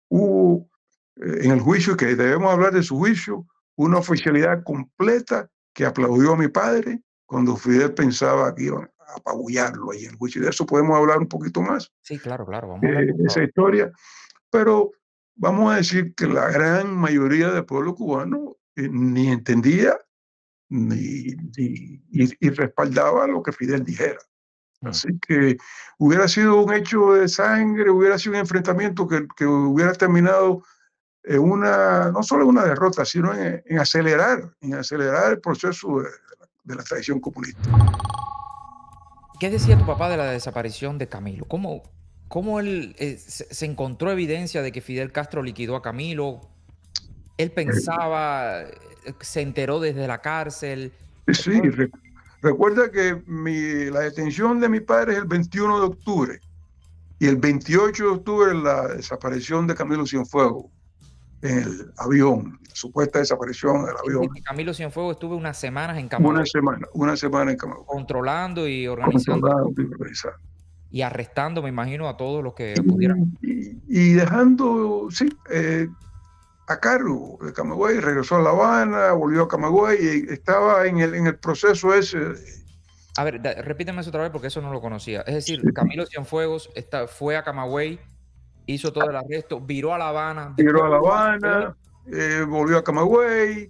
Hubo en el juicio, que debemos hablar de su juicio, una oficialidad completa que aplaudió a mi padre cuando Fidel pensaba que iban a apabullarlo ahí en el juicio. Y de eso podemos hablar un poquito más, Sí, claro, claro, vamos a hablar de de esa todo. historia. Pero vamos a decir que la gran mayoría del pueblo cubano ni entendía y respaldaba lo que Fidel dijera. Así que hubiera sido un hecho de sangre, hubiera sido un enfrentamiento que hubiera terminado en no solo en una derrota, sino en acelerar el proceso de la tradición comunista. ¿Qué decía tu papá de la desaparición de Camilo? ¿Cómo él se encontró evidencia de que Fidel Castro liquidó a Camilo? Él Eh, pensaba, se enteró desde la cárcel. sí, recuerda que la detención de mi padre es el 21 de octubre y el 28 de octubre la desaparición de Camilo Cienfuegos en el avión, la supuesta desaparición del Es decir, avión. que Camilo Cienfuegos estuvo unas semanas en Camagüey Una semana en Camagüey, controlando y organizando controlado y organizado. y arrestando, me imagino, a todos los que pudieran. Y dejando, sí, a cargo de Camagüey, regresó a La Habana, volvió a Camagüey y estaba en el proceso ese. A ver, repíteme eso otra vez porque eso no lo conocía. Es decir, Camilo Cienfuegos fue a Camagüey, hizo todo el arresto, viró a La Habana, Emigró después a La volvió a Habana, volvió a Camagüey,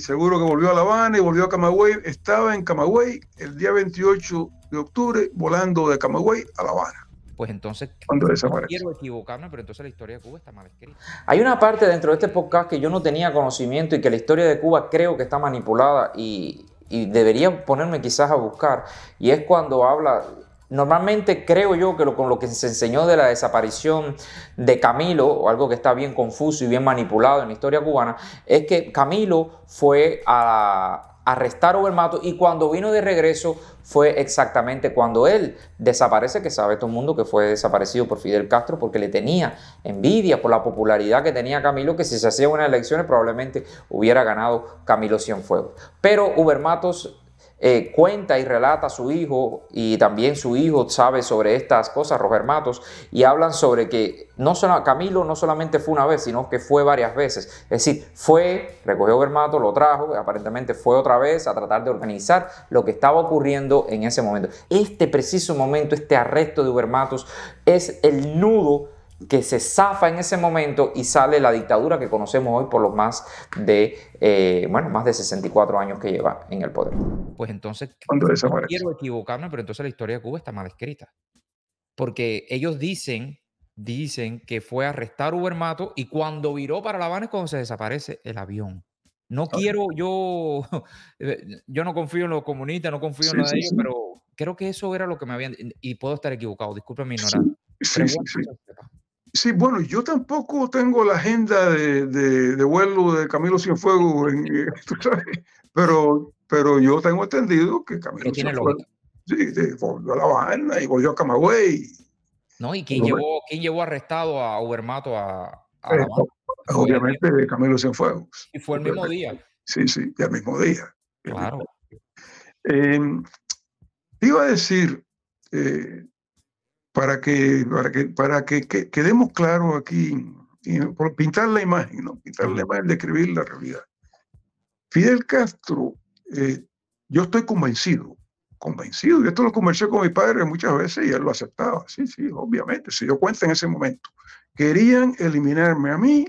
seguro que volvió a La Habana y volvió a Camagüey. Estaba en Camagüey el día 28 de octubre, volando de Camagüey a La Habana, Pues entonces, cuando no desaparece. quiero equivocarme, pero entonces la historia de Cuba está mal escrita. Hay una parte dentro de este podcast que yo no tenía conocimiento y que la historia de Cuba creo que está manipulada y debería ponerme quizás a buscar, y es cuando habla, normalmente creo yo que con lo que se enseñó de la desaparición de Camilo, o algo que está bien confuso y bien manipulado en la historia cubana, es que Camilo fue a arrestar a Ubermato y cuando vino de regreso fue exactamente cuando él desaparece, que sabe todo el mundo que fue desaparecido por Fidel Castro porque le tenía envidia por la popularidad que tenía Camilo, que si se hacían unas elecciones probablemente hubiera ganado Camilo Cienfuegos. Pero Ubermatos cuenta y relata a su hijo, y también su hijo sabe sobre estas cosas, Roger Matos, y hablan sobre que Camilo no solamente fue una vez, sino que fue varias veces. Es decir, recogió Roger Matos, lo trajo, aparentemente fue otra vez a tratar de organizar lo que estaba ocurriendo en ese momento. Este preciso momento, este arresto de Ubermatos es el nudo que se zafa en ese momento y sale la dictadura que conocemos hoy por los más de 64 años que lleva en el poder. Pues entonces, Cuando no desaparece. quiero equivocarme, pero entonces la historia de Cuba está mal escrita. Porque ellos dicen que fue a arrestar Ubermato y cuando viró para La Habana es cuando se desaparece el avión. No quiero, yo no confío en los comunistas, no confío en Sí, lo de sí, ellos, sí. pero creo que eso era lo que me habían, y puedo estar equivocado, disculpen mi ignorancia. Sí, Pero sí, bueno, sí. eso sepa. Sí, bueno, yo tampoco tengo la agenda de vuelo de Camilo Cienfuegos, tú sabes, pero yo tengo entendido que Pero Camilo tiene Cienfuegos lógica, sí, volvió a La Habana y volvió a Camagüey. ¿no? ¿Y Por lo menos, quién llevó arrestado a Ubermato a La Habana? Fue él mismo, obviamente de Camilo Cienfuegos. y fue el mismo día. Sí, sí, y al mismo día. Claro. Eh, iba a decir, eh, para que quedemos claros aquí, por pintar la imagen, ¿no? Pintar la imagen, describir la realidad. Fidel Castro, yo estoy convencido, y esto lo conversé con mi padre muchas veces y él lo aceptaba, sí, sí, obviamente, se dio cuenta en ese momento. Querían eliminarme a mí,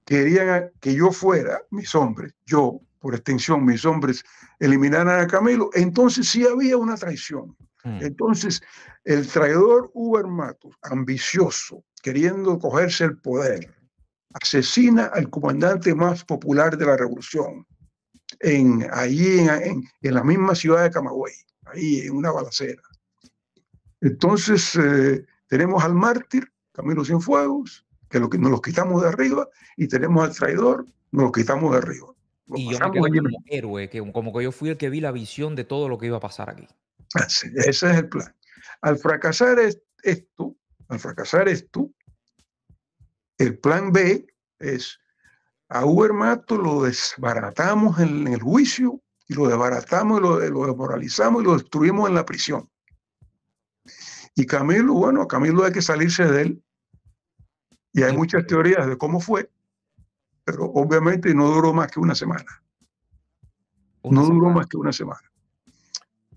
querían que yo fuera, mis hombres, yo, por extensión, mis hombres, eliminaran a Camilo, entonces sí había una traición. Entonces, el traidor Hubert Matus, ambicioso, queriendo cogerse el poder, asesina al comandante más popular de la revolución, allí en la misma ciudad de Camagüey, ahí en una balacera. Entonces, tenemos al mártir, Camilo Cienfuegos, que nos los quitamos de arriba, y tenemos al traidor, nos los quitamos de arriba. Y yo me quedo como héroe, como que yo fui el que vi la visión de todo lo que iba a pasar aquí. Ese es el plan. Al fracasar esto, el plan B es a Hubert Matus lo desbaratamos en el juicio, y lo desbaratamos y lo desmoralizamos y lo destruimos en la prisión. Y Camilo, bueno, a Camilo hay que salirse de él. Y hay muchas teorías de cómo fue, pero obviamente no duró más que una semana. Duró más que una semana.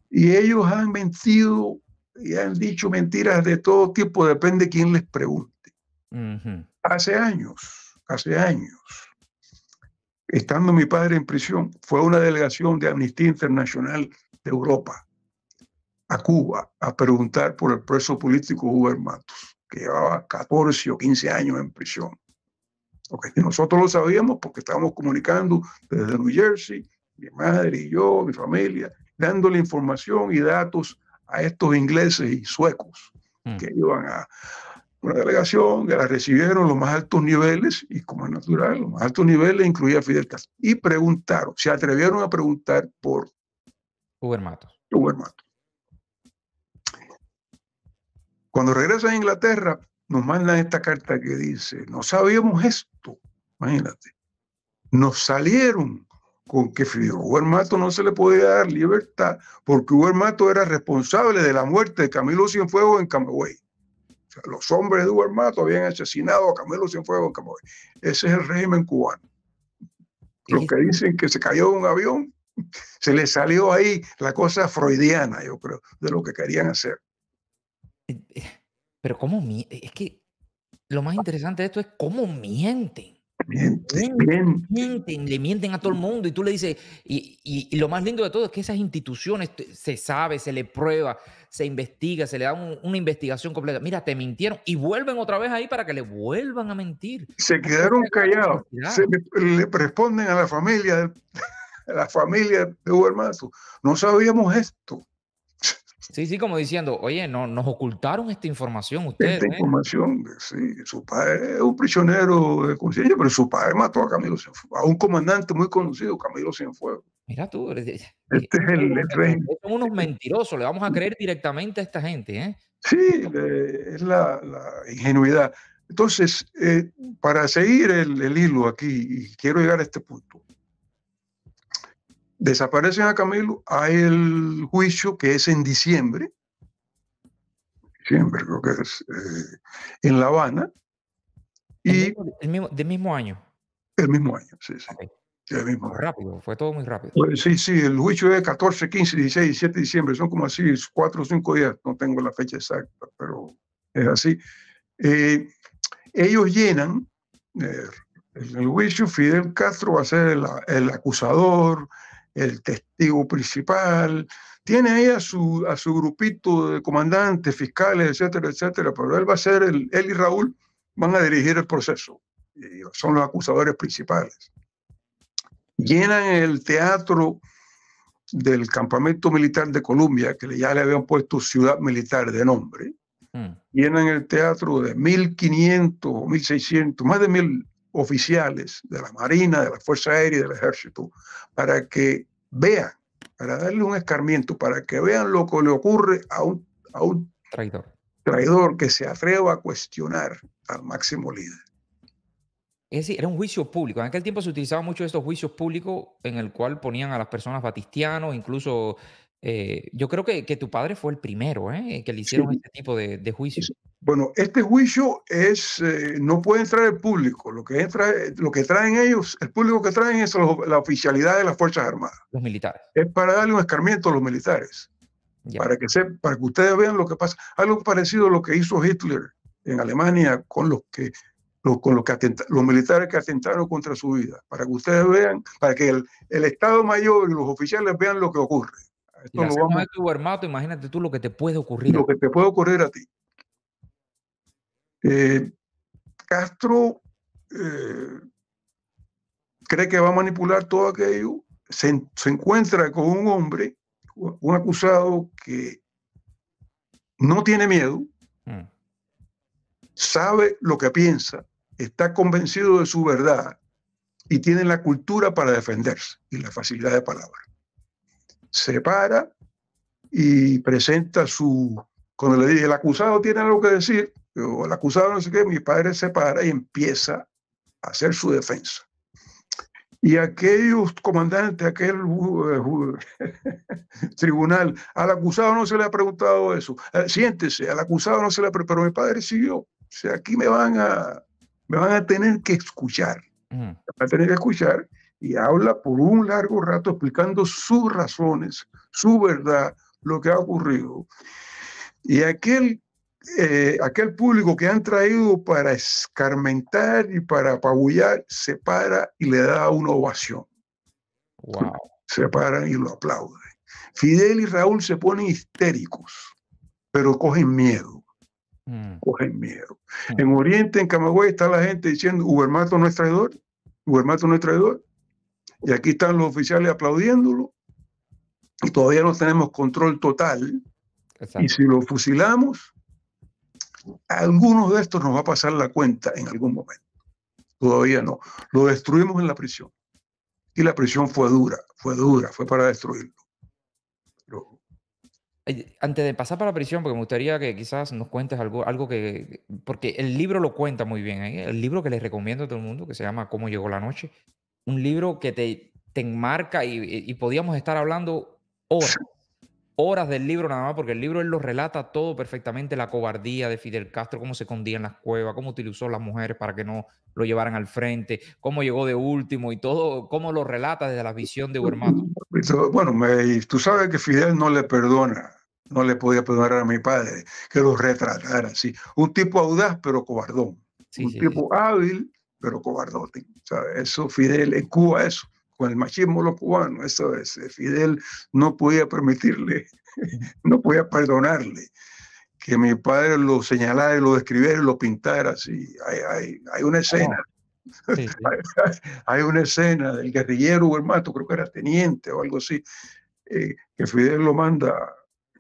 Y ellos han mentido y han dicho mentiras de todo tipo, depende de quién les pregunte. Hace años, estando mi padre en prisión, fue una delegación de Amnistía Internacional de Europa a Cuba a preguntar por el preso político Hubert Matus, que llevaba 14 o 15 años en prisión. Okay. Y nosotros lo sabíamos porque estábamos comunicando desde New Jersey, mi madre y yo, mi familia, dándole información y datos a estos ingleses y suecos que iban a una delegación, que la recibieron los más altos niveles, y como es natural, los más altos niveles incluía Fidel Castro. Y preguntaron, se atrevieron a preguntar por Hubert Matus. Cuando regresan a Inglaterra, nos mandan esta carta que dice, no sabíamos esto, imagínate, nos salieron con que a Hubert Matus no se le podía dar libertad porque Hubert Matus era responsable de la muerte de Camilo Cienfuegos en Camagüey. O sea, los hombres de Hubert Matus habían asesinado a Camilo Cienfuegos en Camagüey. Ese es el régimen cubano. Los que dicen que se cayó de un avión, se les salió ahí la cosa freudiana, yo creo, de lo que querían hacer. Pero cómo es que lo más interesante de esto es cómo mienten. Le mienten a todo el mundo, y tú le dices, y lo más lindo de todo es que esas instituciones se sabe, se le prueba, se investiga, se le da una investigación completa. Mira, te mintieron, y vuelven otra vez ahí para que le vuelvan a mentir. Se quedaron callados, le responden a la familia de Hubert Matus, no sabíamos esto. Sí, como diciendo, oye, nos ocultaron esta información ustedes. Esta información, sí, su padre es un prisionero de conciencia, pero su padre mató a Camilo Cienfuegos, a un comandante muy conocido, Camilo Cienfuegos. Mira tú, este es el régimen. Son unos mentirosos, le vamos a creer directamente a esta gente, ¿eh? Sí, es la ingenuidad. Entonces, para seguir el hilo aquí, y quiero llegar a este punto. Desaparecen a Camilo, hay el juicio que es en diciembre creo que es, en La Habana. Y del mismo año. El mismo año, sí. Okay. El mismo año. Rápido, fue todo muy rápido. Pues sí, el juicio es 14, 15, 16, 17 de diciembre, son como así 4 o 5 días, no tengo la fecha exacta, pero es así. Ellos llenan el juicio, Fidel Castro va a ser el acusador, el testigo principal, tiene ahí a su grupito de comandantes, fiscales, etcétera, etcétera, pero él va a ser, él y Raúl van a dirigir el proceso, y son los acusadores principales. Llenan el teatro del campamento militar de Colombia, que ya le habían puesto ciudad militar de nombre, llenan el teatro de 1.500 o 1.600, más de 1.000 oficiales de la Marina, de la Fuerza Aérea y del Ejército, para que vean, para darle un escarmiento, para que vean lo que le ocurre a un traidor que se atreva a cuestionar al máximo líder. Es decir, era un juicio público. En aquel tiempo se utilizaban mucho estos juicios públicos en el cual ponían a las personas batistianos, incluso yo creo que tu padre fue el primero que le hicieron este tipo de juicios. Bueno, este juicio no puede entrar el público. Lo que traen ellos, el público que traen es la oficialidad de las Fuerzas Armadas. Los militares. Es para darle un escarmiento a los militares. Para que ustedes vean lo que pasa. Algo parecido a lo que hizo Hitler en Alemania con los militares que atentaron contra su vida. Para que ustedes vean, para que el Estado Mayor y los oficiales vean lo que ocurre. Si le Esto lo hacemos vamos, esto a Ubermato, imagínate tú lo que te puede ocurrir a lo ti. que te puede ocurrir a ti. Castro cree que va a manipular todo aquello, se encuentra con un hombre, un acusado que no tiene miedo, sabe lo que piensa, está convencido de su verdad y tiene la cultura para defenderse y la facilidad de palabra. Se para y presenta cuando le dije, el acusado tiene algo que decir, o el acusado no sé qué, mi padre se para y empieza a hacer su defensa. Y aquellos comandantes, aquel tribunal, al acusado no se le ha preguntado eso. Siéntese, al acusado no se le ha preguntado, pero mi padre siguió. O sea, aquí me van a tener que escuchar. Me van a tener que escuchar y habla por un largo rato explicando sus razones, su verdad, lo que ha ocurrido. Y aquel público que han traído para escarmentar y para apabullar, se para y le da una ovación. Wow. Se paran y lo aplauden. Fidel y Raúl se ponen histéricos, pero cogen miedo. Cogen miedo. En Oriente, en Camagüey, está la gente diciendo, Ubermato no es traidor, Ubermato no es traidor. Y aquí están los oficiales aplaudiéndolo. Y todavía no tenemos control total. Exacto. Y si lo fusilamos, algunos de estos nos va a pasar la cuenta en algún momento. Todavía no. Lo destruimos en la prisión. Y la prisión fue dura, fue para destruirlo. Pero... Antes de pasar para la prisión, porque me gustaría que quizás nos cuentes algo que... Porque el libro lo cuenta muy bien, ¿eh? El libro que les recomiendo a todo el mundo, que se llama Cómo llegó la noche. Un libro que te enmarca y podíamos estar hablando horas del libro nada más, porque el libro él lo relata todo perfectamente, la cobardía de Fidel Castro, cómo se escondía en las cuevas, cómo utilizó a las mujeres para que no lo llevaran al frente, cómo llegó de último y todo, cómo lo relata desde la visión de Ubermato. Bueno, tú sabes que Fidel no le perdona, no le podía perdonar a mi padre que lo retratara así. Un tipo audaz pero cobardón, un tipo hábil pero cobardón. ¿Sabes? Eso Fidel en Cuba, eso. Con el machismo lo cubano, eso es. Fidel no podía permitirle, no podía perdonarle que mi padre lo señalara y lo describiera y lo pintara así. Hay una escena. Sí. Hay una escena del guerrillero Ubermato, creo que era teniente o algo así, que Fidel lo manda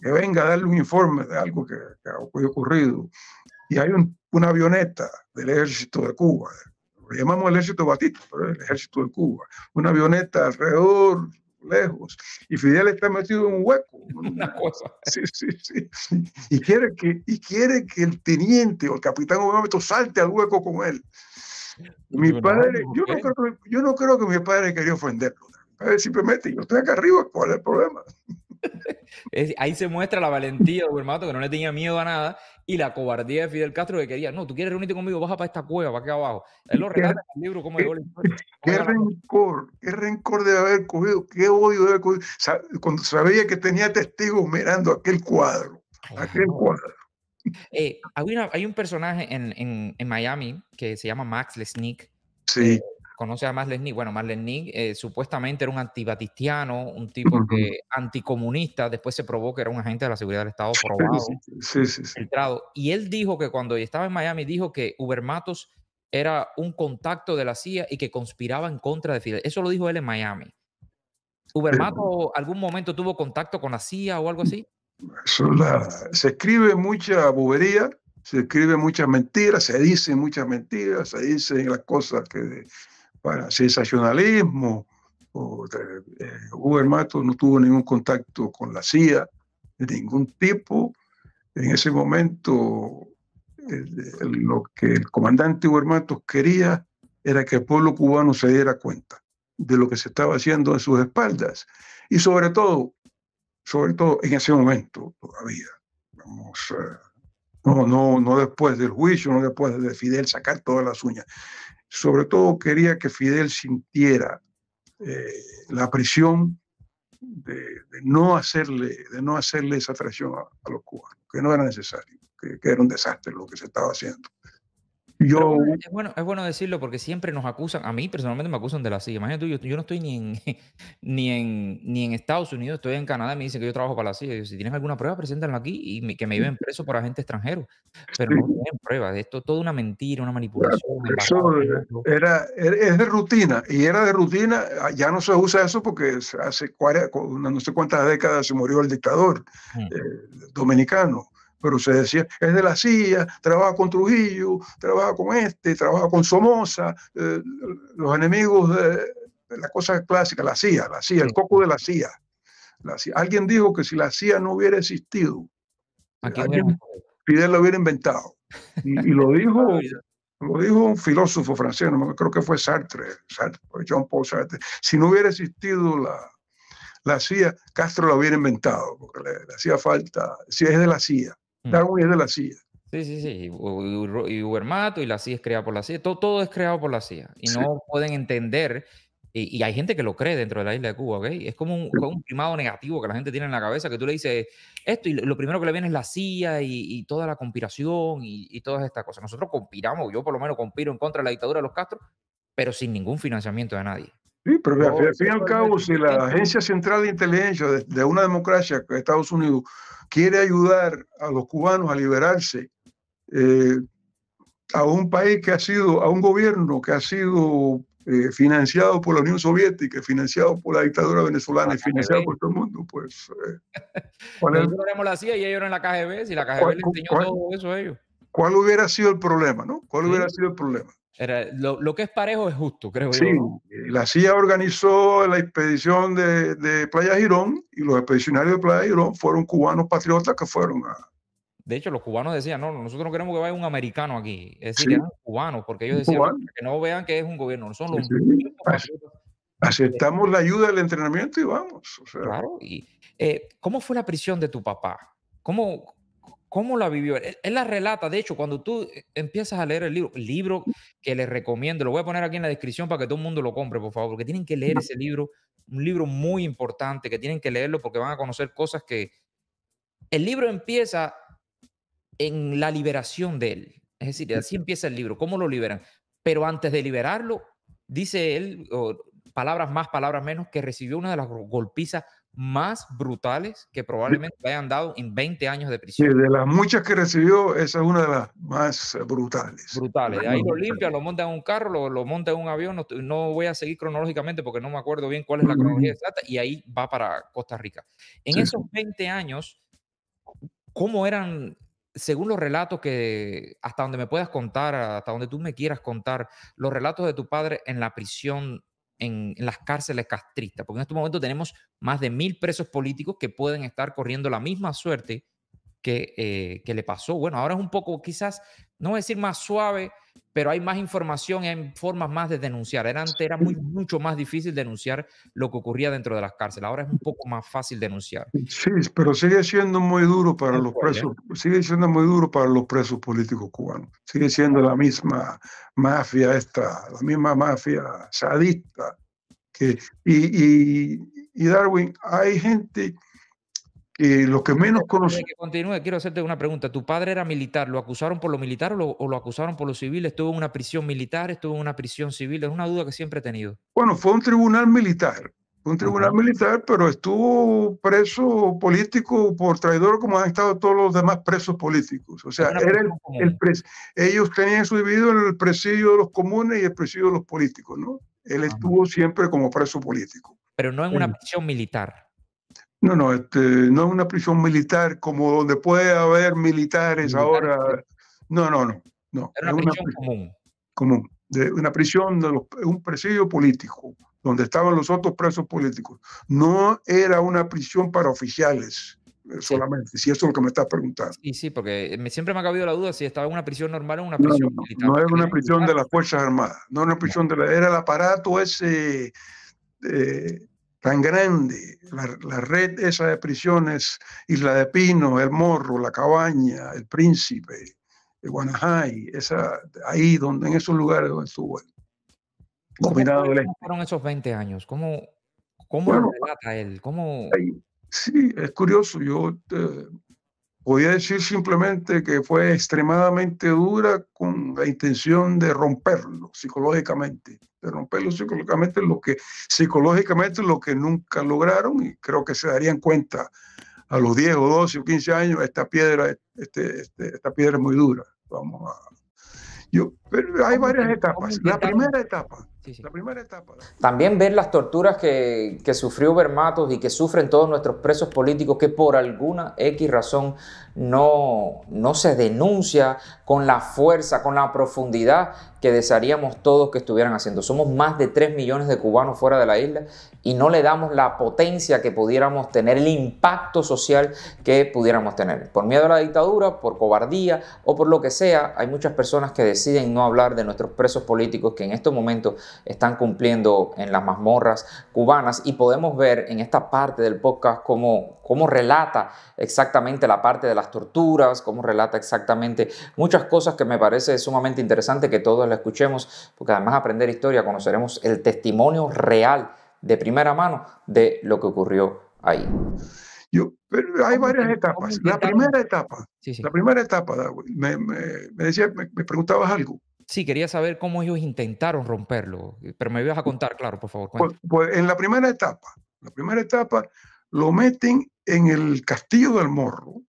que venga a darle un informe de algo que ha ocurrido. Y hay una avioneta del ejército de Cuba, lo llamamos el ejército Batista, pero es el ejército de Cuba, una avioneta alrededor, lejos, y Fidel está metido en un hueco. Una cosa. Sí. Y quiere que el teniente o el capitán Ubermato salte al hueco con él. Mi padre, yo no creo que mi padre quería ofenderlo. Mi padre simplemente, yo estoy acá arriba, ¿cuál es el problema? Ahí se muestra la valentía de Ubermato, que no le tenía miedo a nada, y la cobardía de Fidel Castro, que quería, no, tú quieres reunirte conmigo, baja para esta cueva, para acá abajo. Él lo relata en el libro, cómo llegó la historia. Qué rencor de haber cogido, qué odio de haber cogido, cuando sabía que tenía testigos mirando aquel cuadro. Hay un personaje en Miami que se llama Max Lesnick. Sí. Conoce a Max Lesnick. Bueno, Max Lesnick supuestamente era un antibatistiano, un tipo que anticomunista. Después se probó que era un agente de la seguridad del Estado probado, filtrado. Y él dijo que cuando estaba en Miami, dijo que Ubermatos era un contacto de la CIA y que conspiraba en contra de Fidel. Eso lo dijo él en Miami. ¿Ubermato algún momento tuvo contacto con la CIA o algo así? Se escribe mucha bobería, se escribe muchas mentiras, se dicen muchas mentiras, se dicen las cosas que para sensacionalismo. Ubermato no tuvo ningún contacto con la CIA de ningún tipo. En ese momento lo que el comandante Ubermato quería era que el pueblo cubano se diera cuenta de lo que se estaba haciendo en sus espaldas y sobre todo en ese momento todavía, no después del juicio, no después de Fidel sacar todas las uñas. Sobre todo quería que Fidel sintiera la presión de no hacerle esa traición a los cubanos, que no era necesario, que era un desastre lo que se estaba haciendo. Pero Yo, es bueno decirlo porque siempre nos acusan, a mí personalmente me acusan de la CIA. Imagínate tú, yo no estoy ni en, ni en Estados Unidos, estoy en Canadá y me dicen que yo trabajo para la CIA. Yo, si tienes alguna prueba, preséntanla aquí y que me lleven preso por agente extranjero. Pero sí, no tienen pruebas. Esto es toda una mentira, una claro, manipulación, eso embarrado del mundo. es de rutina, y era de rutina. Ya no se usa eso porque hace no sé cuántas décadas se murió el dictador Mm. dominicano, pero se decía, es de la CIA, trabaja con Trujillo, trabaja con trabaja con Somoza, los enemigos de la cosa clásica, la CIA, Sí, el coco de la CIA. Alguien dijo que si la CIA no hubiera existido, ¿a quién hubieran alguien, escogido? Fidel lo hubiera inventado. Y Barbaridad. lo dijo un filósofo francés, no, creo que fue Sartre, Jean Paul Sartre. Si no hubiera existido la CIA, Castro la hubiera inventado, porque le hacía falta. Si es de la CIA, Darwin es de la CIA. Sí, sí, sí. Y Ubermato y la CIA es creada por la CIA. Todo es creado por la CIA. Y Sí, no pueden entender. Y hay gente que lo cree dentro de la isla de Cuba, ¿ok? Es como un primado negativo que la gente tiene en la cabeza, que tú le dices esto y lo primero que le viene es la CIA y toda la conspiración y todas estas cosas. Nosotros conspiramos, yo por lo menos conspiro en contra de la dictadura de los Castro, pero sin ningún financiamiento de nadie. sí, pero al fin y al Yo cabo, si la pienso, Agencia Central de Inteligencia de una democracia que Estados Unidos quiere ayudar a los cubanos a liberarse, eh, a un país que ha sido, a un gobierno que ha sido financiado por la Unión Soviética, financiado por la dictadura venezolana la y financiado KGB. por todo el mundo, pues, ¿cuál, es, Nosotros éramos la CIA y ellos eran la KGB. Si la KGB cuál, le enseñó cuál, todo eso a ellos. cuál hubiera sido el problema, ¿no? ¿Cuál hubiera Sí. sido el problema? Lo que es parejo es justo, creo Sí, yo, ¿no? la CIA organizó la expedición de Playa Girón, y los expedicionarios de Playa Girón fueron cubanos patriotas que fueron a... De hecho, los cubanos decían, no, nosotros no queremos que vaya un americano aquí. Es decir, Sí, eran cubanos, porque ellos decían, no, cubanos. que no vean que es un gobierno, no son Sí, los sí. mismos patriotas. Aceptamos la ayuda del entrenamiento y vamos. O sea, Claro, y ¿cómo fue la prisión de tu papá? ¿Cómo la vivió? Él la relata, de hecho, cuando tú empiezas a leer el libro que les recomiendo, lo voy a poner aquí en la descripción para que todo el mundo lo compre, por favor, porque tienen que leer ese libro, un libro muy importante, que tienen que leerlo porque van a conocer cosas que... El libro empieza en la liberación de él. Es decir, así empieza el libro, cómo lo liberan. Pero antes de liberarlo, dice él, palabras más, palabras menos, que recibió una de las golpizas más brutales que probablemente le hayan dado en 20 años de prisión. de las muchas que recibió, esa es una de las más brutales. Brutales. De ahí lo limpian, lo montan en un carro, lo montan en un avión. No voy a seguir cronológicamente porque no me acuerdo bien cuál es la cronología exacta. Y ahí va para Costa Rica. En Sí, esos 20 años, ¿cómo eran, según los relatos que, hasta donde me puedas contar, hasta donde tú me quieras contar, los relatos de tu padre en la prisión, en las cárceles castristas? Porque en este momento tenemos más de 1000 presos políticos que pueden estar corriendo la misma suerte que le pasó. Bueno, ahora es un poco, quizás, no voy a decir más suave, pero hay más información y hay formas más de denunciar. Antes era mucho más difícil denunciar lo que ocurría dentro de las cárceles. Ahora es un poco más fácil denunciar. sí, pero sigue siendo muy duro para Es los fuerte, ¿eh? presos, sigue siendo muy duro para los presos políticos cubanos. Sigue siendo la misma mafia la misma mafia sadista. Y Darwin, hay gente que lo que menos Antes de conoce. que continúe, quiero hacerte una pregunta. ¿Tu padre era militar? ¿Lo acusaron por lo militar o lo acusaron por lo civil? ¿Estuvo en una prisión militar? ¿Estuvo en una prisión civil? Es una duda que siempre he tenido. Bueno, fue un tribunal militar. Fue un tribunal Ajá. militar, pero estuvo preso político por traidor, como han estado todos los demás presos políticos. O Es sea, una era prisión común. ellos tenían eso dividido en el presidio de los comunes y el presidio de los políticos, ¿no? Él Ajá. estuvo siempre como preso político. Pero no en una Sí. prisión militar. No, no, no es una prisión militar como donde puede haber militares Militares ahora. No, no, no, no. Era Es una una prisión común. común, de una prisión, un presidio político, donde estaban los otros presos políticos. No era una prisión para oficiales Sí. solamente, si eso es lo que me estás preguntando. Sí, sí, porque siempre me ha cabido la duda si estaba en una prisión normal o en una No, prisión no, no, militar. no es Porque una había prisión de militares. las Fuerzas Armadas, no es una No. prisión era el aparato ese tan grande, la red esa de prisiones, Isla de Pino, El Morro, La Cabaña, El Príncipe, Guanajay, ahí donde, en esos lugares donde estuvo él, dominado del ¿Cómo este. fueron esos 20 años? ¿Cómo lo Bueno, relata él? ¿Cómo? sí, es curioso. podía decir simplemente que fue extremadamente dura con la intención de romperlo psicológicamente, lo que nunca lograron, y creo que se darían cuenta a los 10 o 12 o 15 años, esta piedra es muy dura. Pero hay varias etapas. La primera etapa. También ver las torturas que sufrió Bermatos y que sufren todos nuestros presos políticos, que por alguna X razón no se denuncia con la fuerza, con la profundidad que desearíamos todos que estuvieran haciendo. Somos más de 3 millones de cubanos fuera de la isla y no le damos la potencia que pudiéramos tener, el impacto social que pudiéramos tener. Por miedo a la dictadura, por cobardía o por lo que sea, hay muchas personas que deciden no hablar de nuestros presos políticos que en estos momentos están cumpliendo en las mazmorras cubanas, y podemos ver en esta parte del podcast cómo relata exactamente la parte de las torturas, cómo relata exactamente muchas cosas que me parece sumamente interesante que todos la escuchemos, porque además de aprender historia conoceremos el testimonio real de primera mano de lo que ocurrió ahí. Pero hay varias etapas. La primera etapa, me preguntabas algo. Sí, quería saber cómo ellos intentaron romperlo, pero me ibas a contar, claro, por favor. Pues en la primera etapa lo meten en el Castillo del Morro.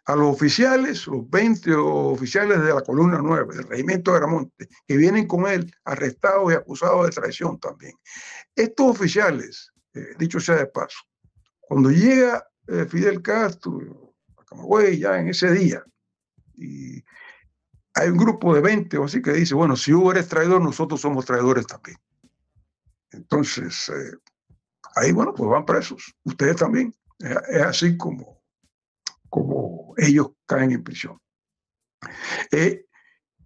A los oficiales, los 20 oficiales de la Columna 9, del Regimiento de Gramonte, que vienen con él arrestados y acusados de traición también. Estos oficiales, dicho sea de paso, cuando llega Fidel Castro a Camagüey ya en ese día, y hay un grupo de 20 o así que dice, bueno, si Hugo eres traidor, nosotros somos traidores también. Entonces, ahí, bueno, pues van presos. Ustedes también. Es así como ellos caen en prisión.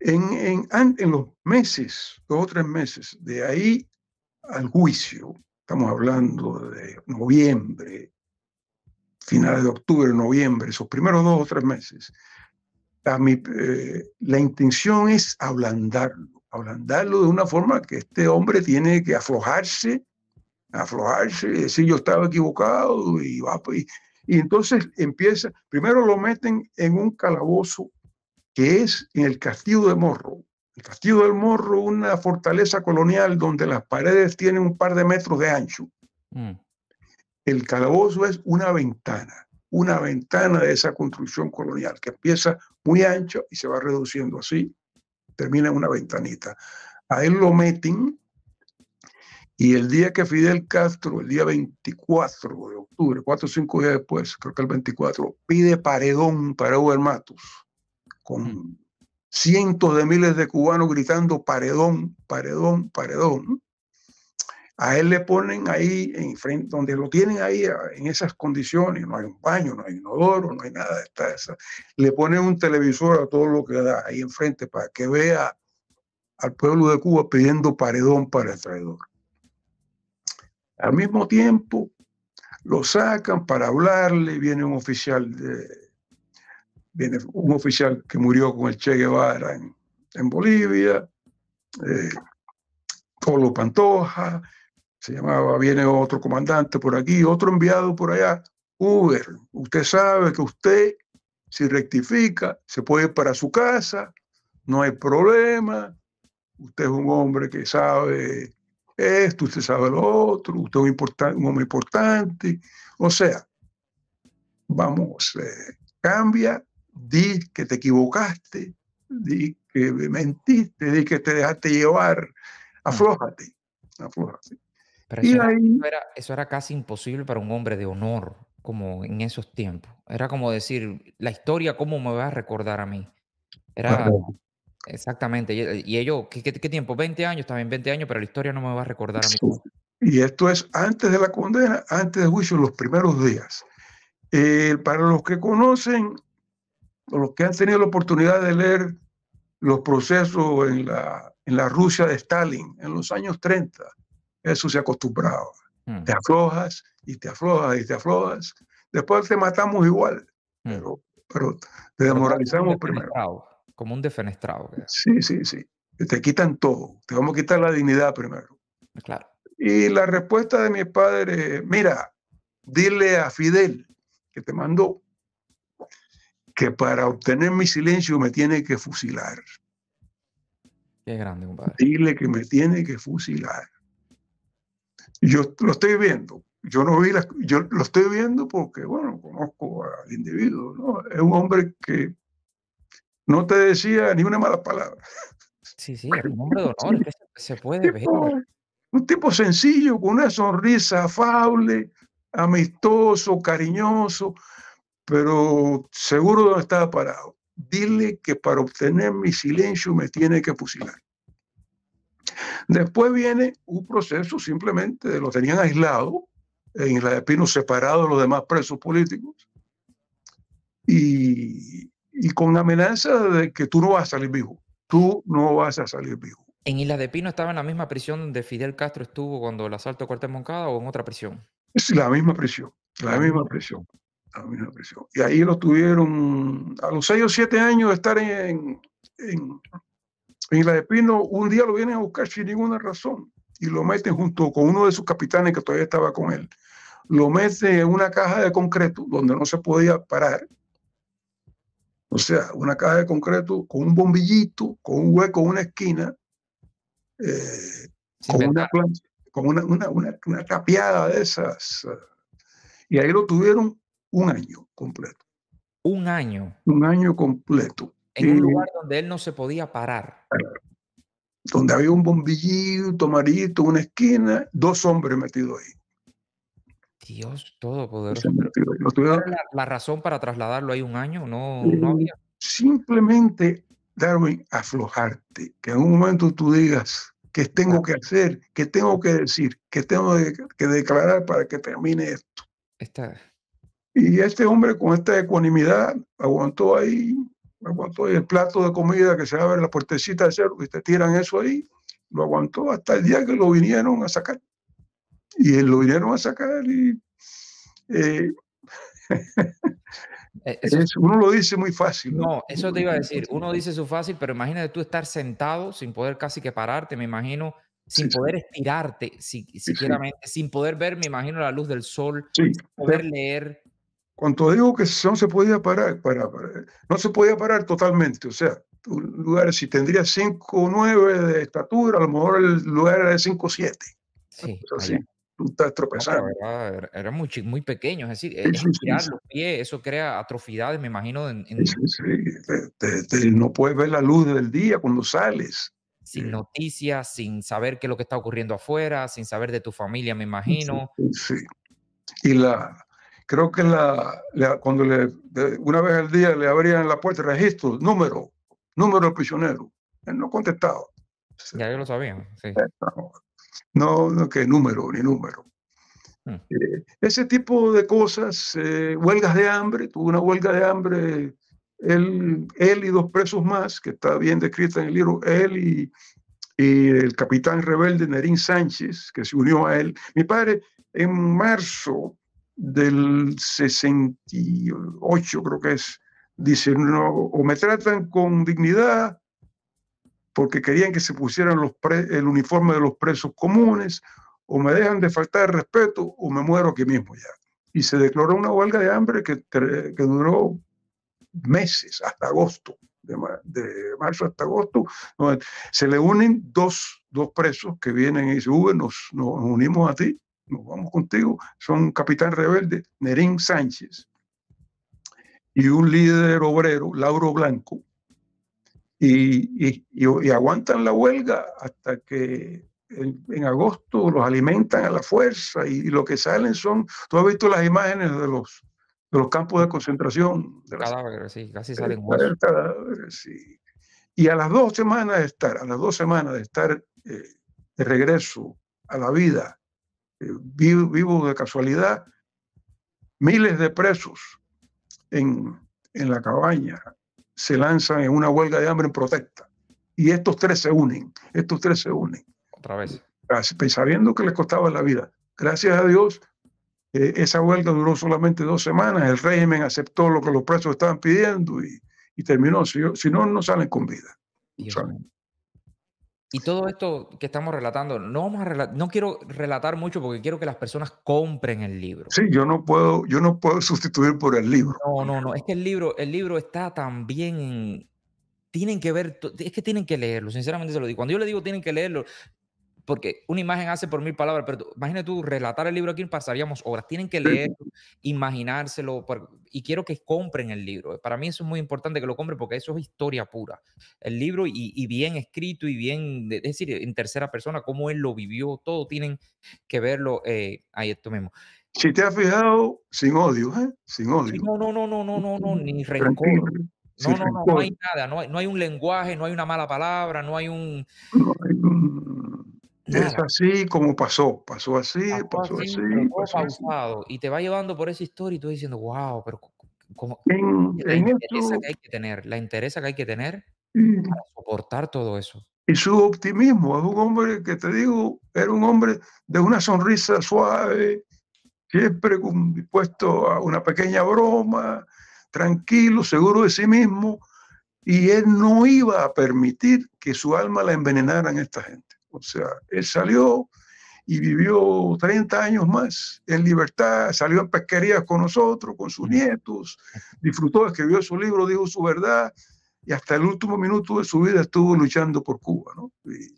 En los meses, 2 o 3 meses, de ahí al juicio, estamos hablando de noviembre, finales de octubre, noviembre, esos primeros 2 o 3 meses, la intención es ablandarlo de una forma que este hombre tiene que aflojarse y decir yo estaba equivocado, y entonces primero lo meten en un calabozo que es en el Castillo de Morro. El Castillo del Morro, una fortaleza colonial donde las paredes tienen un par de metros de ancho. El calabozo es una ventana de esa construcción colonial que empieza muy ancho y se va reduciendo así, termina en una ventanita. A él lo meten, y el día que Fidel Castro, el día 24 de octubre, 4 o 5 días después, creo que el 24, pide paredón para Hugo Bermatos, con cientos de miles de cubanos gritando paredón, paredón, paredón. A él le ponen ahí, enfrente, donde lo tienen ahí, en esas condiciones, no hay un baño, no hay inodoro, no hay nada. Le ponen un televisor a todo lo que da ahí enfrente para que vea al pueblo de Cuba pidiendo paredón para el traidor. Al mismo tiempo, lo sacan para hablarle, viene un oficial que murió con el Che Guevara en Bolivia, Polo Pantoja, viene otro comandante por aquí, otro enviado por allá. Uber, usted sabe que usted, si rectifica, se puede ir para su casa, no hay problema, usted es un hombre que sabe esto, usted sabe lo otro, usted es un hombre importante. O sea, vamos, cambia, di que te equivocaste, di que mentiste, di que te dejaste llevar, aflójate. Pero eso era casi imposible para un hombre de honor, como en esos tiempos. Era como decir, la historia, ¿cómo me va a recordar a mí? Era exactamente. Y ellos, ¿qué tiempo? 20 años, también 20 años, pero la historia no me va a recordar a mí. Y esto es antes de la condena, antes del juicio, los primeros días. Para los que conocen, o los que han tenido la oportunidad de leer los procesos en la Rusia de Stalin en los años 30, eso se acostumbraba. Te aflojas y te aflojas y te aflojas. Después te matamos igual, pero te demoralizamos primero. Como un defenestrado. Sí. Te quitan todo. Te vamos a quitar la dignidad primero. Claro. Y la respuesta de mi padre, mira, dile a Fidel que te mandó que para obtener mi silencio me tiene que fusilar. Qué grande, compadre. Dile que me tiene que fusilar. Yo lo estoy viendo. Yo no vi yo lo estoy viendo porque, bueno, conozco al individuo, ¿no? Es un hombre que no te decía ni una mala palabra. Sí, sí, es un hombre de honor, es que se puede ver. Un tipo sencillo, con una sonrisa afable, amistoso, cariñoso, pero seguro de dónde estaba parado. Dile que para obtener mi silencio me tiene que fusilar. Después viene un proceso simplemente, lo tenían aislado en Isla de Pino, separado de los demás presos políticos, y con amenaza de que tú no vas a salir vivo. Tú no vas a salir vivo. ¿En Isla de Pino estaba en la misma prisión donde Fidel Castro estuvo cuando el asalto a Cuartel Moncada o en otra prisión? Es la misma prisión, la misma prisión. Y ahí lo tuvieron a los 6 o 7 años de estar en Isla de Pino. Un día lo vienen a buscar sin ninguna razón y lo meten junto con uno de sus capitanes que todavía estaba con él. Lo meten en una caja de concreto donde no se podía parar. O sea, una caja de concreto con un bombillito, con un hueco en una esquina, con una plancha, con una tapiada de esas. Y ahí lo tuvieron un año completo. ¿Un año? Un año completo. En un lugar donde él no se podía parar. Donde había un bombillito amarillito, una esquina, 2 hombres metidos ahí. Dios todopoderoso. ¿La razón para trasladarlo ahí un año? No había. Simplemente, Darwin, aflojarte. Que en un momento tú digas qué tengo que hacer, qué tengo que decir, qué tengo que declarar para que termine esto. Y este hombre con esta ecuanimidad aguantó ahí el plato de comida que se abre en la puertecita del cerro y te tiran eso ahí, lo aguantó hasta el día que lo vinieron a sacar. Y lo vinieron a sacar y uno lo dice muy fácil. No, eso te iba a decir. Uno dice eso fácil, pero imagínate tú estar sentado sin poder casi que pararte, me imagino, sin poder estirarte, siquiera, sin poder ver, me imagino, la luz del sol, sin poder leer. Cuando digo que no se podía parar, no se podía parar totalmente. O sea, un lugar, si tendría 5'9" de estatura, a lo mejor el lugar era de 5'7". Sí, así. Tú estás tropezando. No, era muy pequeño, es decir, estirar los pies, eso crea atrofiedades, me imagino. No puedes ver la luz del día cuando sales. Sin noticias, sin saber qué es lo que está ocurriendo afuera, sin saber de tu familia, me imagino. Sí. Y creo que cuando una vez al día le abrían la puerta, registro, número del prisionero. Él no contestaba. Ya yo lo sabía, sí. No, que número, ni número. Ese tipo de cosas, huelgas de hambre, tuvo una huelga de hambre, él y 2 presos más, que está bien descrita en el libro, él y el capitán rebelde Nerín Sánchez, que se unió a él. Mi padre, en marzo del 68, creo que es, dice, no, o me tratan con dignidad, porque querían que se pusieran el uniforme de los presos comunes, o me dejan de faltar respeto, o me muero aquí mismo ya. Y se declaró una huelga de hambre que duró meses, hasta agosto, de marzo hasta agosto. Se le unen dos presos que vienen y dicen, nos unimos a ti, nos vamos contigo. Son capitán rebelde, Nerín Sánchez, y un líder obrero, Lauro Blanco, y aguantan la huelga hasta que en agosto los alimentan a la fuerza y lo que salen son, tú has visto las imágenes de los campos de concentración. Cadáveres, sí, casi salen huesos. Sí. Y a las 2 semanas de estar de regreso a la vida, vivo de casualidad, miles de presos en la cabaña se lanzan en una huelga de hambre en protesta. Y estos tres se unen. Otra vez. Sabiendo que les costaba la vida. Gracias a Dios, esa huelga duró solamente 2 semanas. El régimen aceptó lo que los presos estaban pidiendo y terminó. Si no, no salen con vida. Y todo esto que estamos relatando, no quiero relatar mucho porque quiero que las personas compren el libro. Sí, yo no puedo sustituir por el libro. No, es que el libro está también, tienen que ver, es que tienen que leerlo, sinceramente se lo digo. Cuando yo le digo tienen que leerlo, porque una imagen hace por 1000 palabras, pero imagínate tú, relatar el libro aquí pasaríamos horas. Tienen que leerlo, imaginárselo, y quiero que compren el libro. Para mí eso es muy importante que lo compren porque eso es historia pura. El libro y bien escrito y bien, es decir, en tercera persona, cómo él lo vivió, todo tienen que verlo ahí esto mismo. Si te has fijado, sin odio, ¿eh? Sin odio. Sí, no, ni Tranquilo. rencor. No hay nada, no hay un lenguaje, no hay una mala palabra, no hay un... No hay es así como pasó así, pasó así, pero todo pasó así. pausado, y te va llevando por esa historia y tú diciendo, wow, pero como En la entereza eso, que hay que tener, y, para soportar todo eso. y su optimismo, es un hombre que te digo, era un hombre de una sonrisa suave, siempre dispuesto a una pequeña broma, tranquilo, seguro de sí mismo, y él no iba a permitir que su alma la envenenaran esta gente. O sea, él salió y vivió 30 años más en libertad, salió en pesquerías con nosotros, con sus nietos, disfrutó, escribió su libro, dijo su verdad, y hasta el último minuto de su vida estuvo luchando por Cuba, ¿no? Y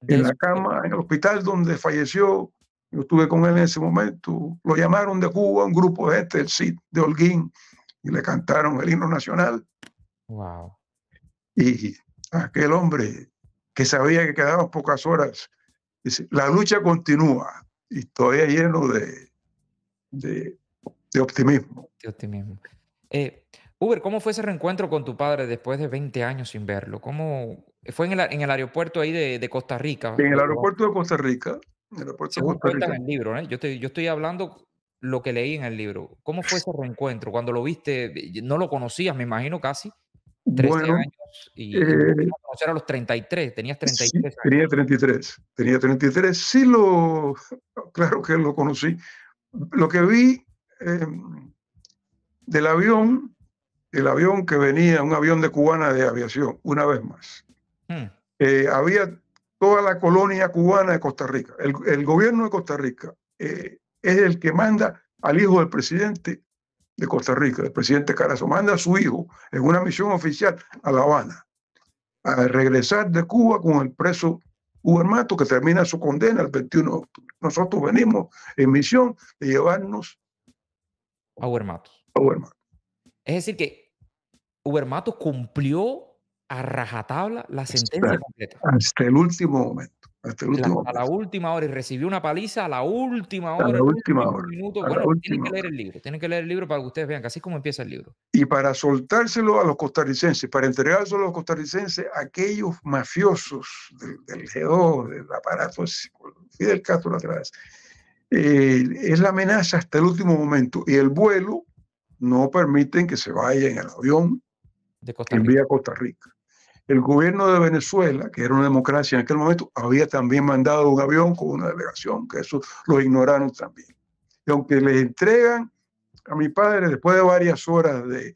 en la cama, en el hospital donde falleció, yo estuve con él en ese momento, lo llamaron de Cuba, un grupo de gente del CID de Holguín, y le cantaron el himno nacional. Wow. Y aquel hombre que sabía que quedaban pocas horas, dice, la lucha continúa, y todavía lleno de optimismo. De optimismo. Uber, ¿cómo fue ese reencuentro con tu padre después de 20 años sin verlo? ¿Cómo fue en el aeropuerto ahí de Costa Rica? En el aeropuerto de Costa Rica, Según cuenta en el libro, ¿eh? Yo estoy hablando lo que leí en el libro. ¿Cómo fue ese reencuentro? Cuando lo viste, no lo conocías, me imagino, casi 13 Bueno, años, y empezaste a conocer a los 33, tenías 33 sí, años. tenía 33, sí, claro que lo conocí. Lo que vi del avión, el avión que venía, un avión de Cubana de Aviación, una vez más. Había toda la colonia cubana de Costa Rica. El gobierno de Costa Rica es el que manda al hijo del presidente de Costa Rica, el presidente Carazo, manda a su hijo en una misión oficial a La Habana, a regresar de Cuba con el preso Hugo Matos, que termina su condena el 21 de octubre. Nosotros venimos en misión de llevarnos a Hugo Matos. Es decir, que Hugo Matos cumplió a rajatabla la sentencia completa. Hasta el último momento. A la última hora, y recibió una paliza a la última hora, a la última hora. Minuto. Bueno, tienen que leer el libro para que ustedes vean que así es como empieza el libro. Y para soltárselo a los costarricenses, para entregárselo a los costarricenses, aquellos mafiosos del G2, del aparato Fidel Castro atrás, es la amenaza hasta el último momento. Y el vuelo no permiten que se vaya en el avión que envía a Costa Rica. El gobierno de Venezuela, que era una democracia en aquel momento, había también mandado un avión con una delegación, que eso lo ignoraron también. Y aunque les entregan a mi padre, después de varias horas de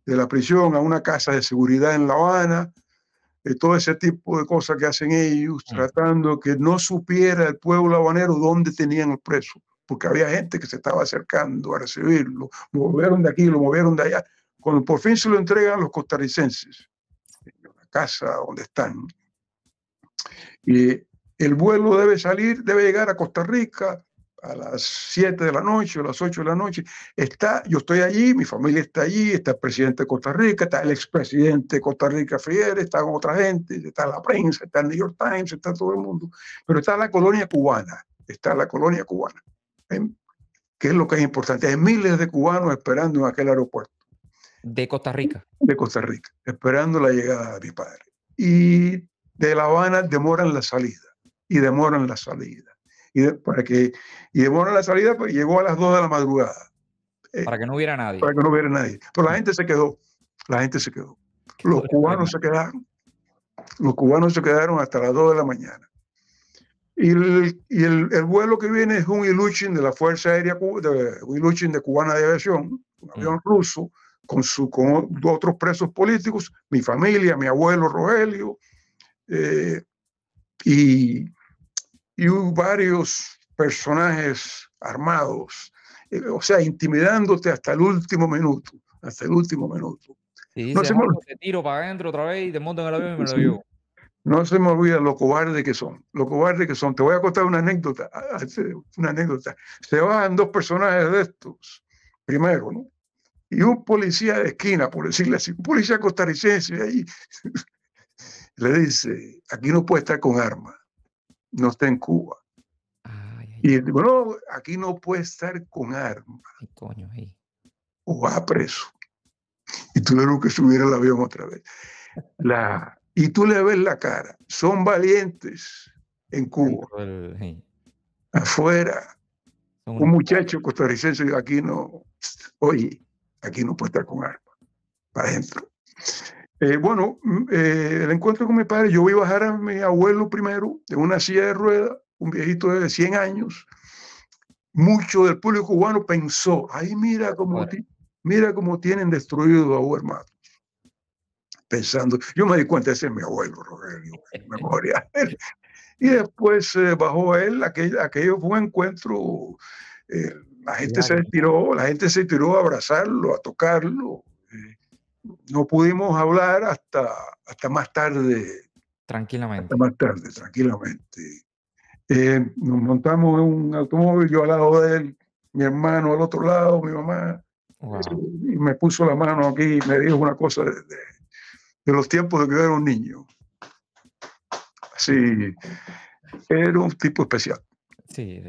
la prisión, a una casa de seguridad en La Habana, todo ese tipo de cosas que hacen ellos, tratando que no supiera el pueblo habanero dónde tenían el preso, porque había gente que se estaba acercando a recibirlo, lo movieron de aquí, lo movieron de allá. Cuando por fin se lo entregan a los costarricenses, casa donde están. Y el vuelo debe llegar a Costa Rica a las 7 de la noche, a las 8 de la noche. Yo estoy allí, mi familia está allí, está el presidente de Costa Rica, está el expresidente de Costa Rica, Figueres, está con otra gente, está la prensa, está el New York Times, está todo el mundo. Pero está la colonia cubana, que es lo que es importante. Hay miles de cubanos esperando en aquel aeropuerto. De Costa Rica. De Costa Rica, esperando la llegada de mi padre. Y de La Habana demoran la salida. Y demoran la salida, pues llegó a las 2 de la madrugada. Para que no hubiera nadie. Para que no hubiera nadie. Pero la gente se quedó. Los cubanos se quedaron. Los cubanos se quedaron hasta las 2 de la mañana. Y el vuelo que viene es un Ilyushin de la Fuerza Aérea, un Ilyushin de Cubana de Aviación, un avión ruso, con otros presos políticos, mi familia, mi abuelo Rogelio, y, y hubo varios personajes armados, o sea, intimidándote hasta el último minuto, hasta el último minuto. Y No dices, se me, te tiro para adentro otra vez y te monto en el avión y me lo sí, llevo. no se me olvida lo cobardes que son, lo cobardes que son. Te voy a contar una anécdota, una anécdota. Se bajan dos personajes de estos, primero, ¿no? Y un policía de esquina, por decirle así, un policía costarricense ahí, le dice, aquí no puede estar con armas, no está en Cuba. Y él dijo, no, aquí no puede estar con armas, coño, o va preso. Y tuvieron que subir al avión otra vez. Y tú le ves la cara, son valientes en Cuba. Afuera, un muchacho costarricense dijo, aquí no, oye, aquí no puede estar con armas, para adentro. Bueno, el encuentro con mi padre, yo vi bajar a mi abuelo primero de una silla de ruedas, un viejito de 100 años. Mucho del público cubano pensó, ay, mira cómo tienen destruido a Huermato. Pensando, yo me di cuenta, ese es mi abuelo, Rogelio, en memoria. Y después bajó él, aquello fue un encuentro, la gente se tiró a abrazarlo, a tocarlo. No pudimos hablar hasta más tarde. Tranquilamente. Hasta más tarde, tranquilamente. Nos montamos en un automóvil, yo al lado de él, mi hermano al otro lado, mi mamá, y me puso la mano aquí y me dijo una cosa de los tiempos de que yo era un niño. Así, era un tipo especial. Sí,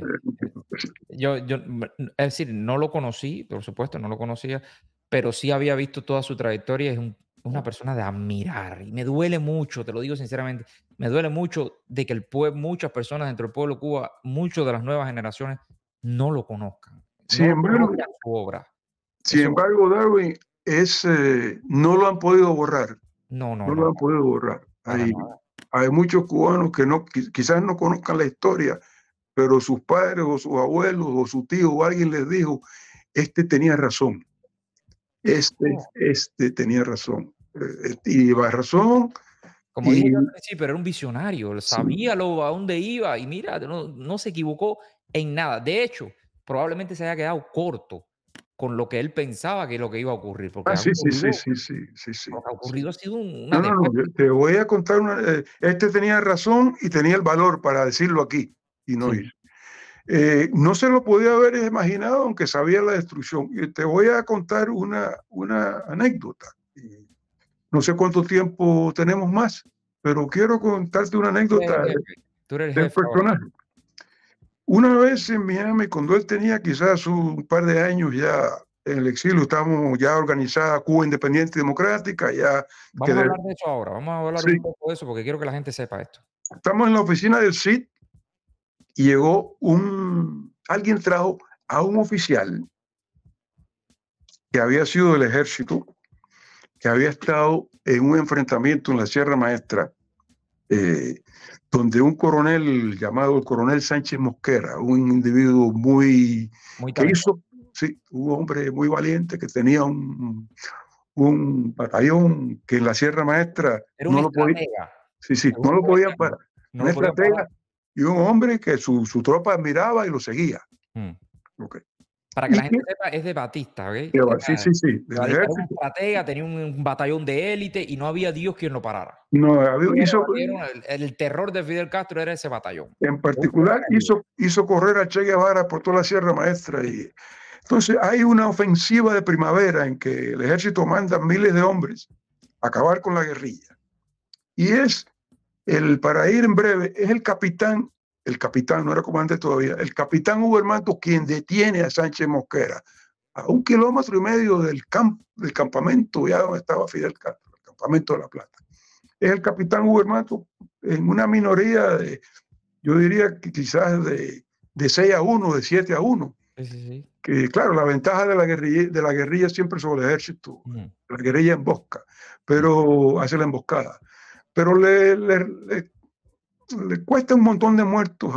yo, es decir, no lo conocí, por supuesto, no lo conocía, pero sí había visto toda su trayectoria. Es una persona de admirar y me duele mucho, te lo digo sinceramente, me duele mucho de que muchas personas dentro del pueblo de Cuba, muchas de las nuevas generaciones no lo conozcan, no conozcan su obra. Sin embargo, Darwin, no lo han podido borrar. No lo han podido borrar. Hay muchos cubanos que quizás no conozcan la historia, pero sus padres o sus abuelos o su tío o alguien les dijo, tenía razón. Tenía razón. Y va razón. Como dije yo al principio, era un visionario, sabía a dónde iba y mira, no se equivocó en nada. De hecho, probablemente se haya quedado corto con lo que él pensaba que lo que iba a ocurrir. Porque sí. Lo que ha ocurrido ha sido No, te voy a contar tenía razón y tenía el valor para decirlo aquí y no hizo. No se lo podía haber imaginado aunque sabía la destrucción. Te voy a contar una anécdota. No sé cuánto tiempo tenemos más, pero quiero contarte una anécdota del personaje. Una vez en Miami, cuando él tenía quizás un par de años ya en el exilio, estábamos ya organizada Cuba Independiente y Democrática. Vamos a hablar de eso ahora, vamos a hablar un poco de eso porque quiero que la gente sepa esto. Estamos en la oficina del CID y llegó alguien trajo a un oficial que había sido del ejército, que había estado en un enfrentamiento en la Sierra Maestra, donde un coronel llamado el coronel Sánchez Mosquera, un individuo muy un hombre muy valiente que tenía un batallón que en la Sierra Maestra era no lo podía parar. Un estratega y un hombre que su tropa admiraba y lo seguía. Para que la gente sepa, es de Batista, ¿ok? Sí. Era un estratega, tenía un batallón de élite y no había Dios quien lo parara. El terror de Fidel Castro era ese batallón. En particular, hizo correr a Che Guevara por toda la Sierra Maestra. Entonces, hay una ofensiva de primavera en que el ejército manda miles de hombres a acabar con la guerrilla. Y para ir en breve, es el capitán, no era comandante todavía, el capitán Hugo Hermato quien detiene a Sánchez Mosquera a 1,5 kilómetros del campamento, ya donde estaba Fidel Castro, el campamento de La Plata. Es el capitán Hugo Hermato en una minoría yo diría que quizás de 6-1, de 7-1. Que claro, la ventaja de la guerrilla siempre sobre el ejército, la guerrilla embosca, pero hace la emboscada. Pero le cuesta un montón de muertos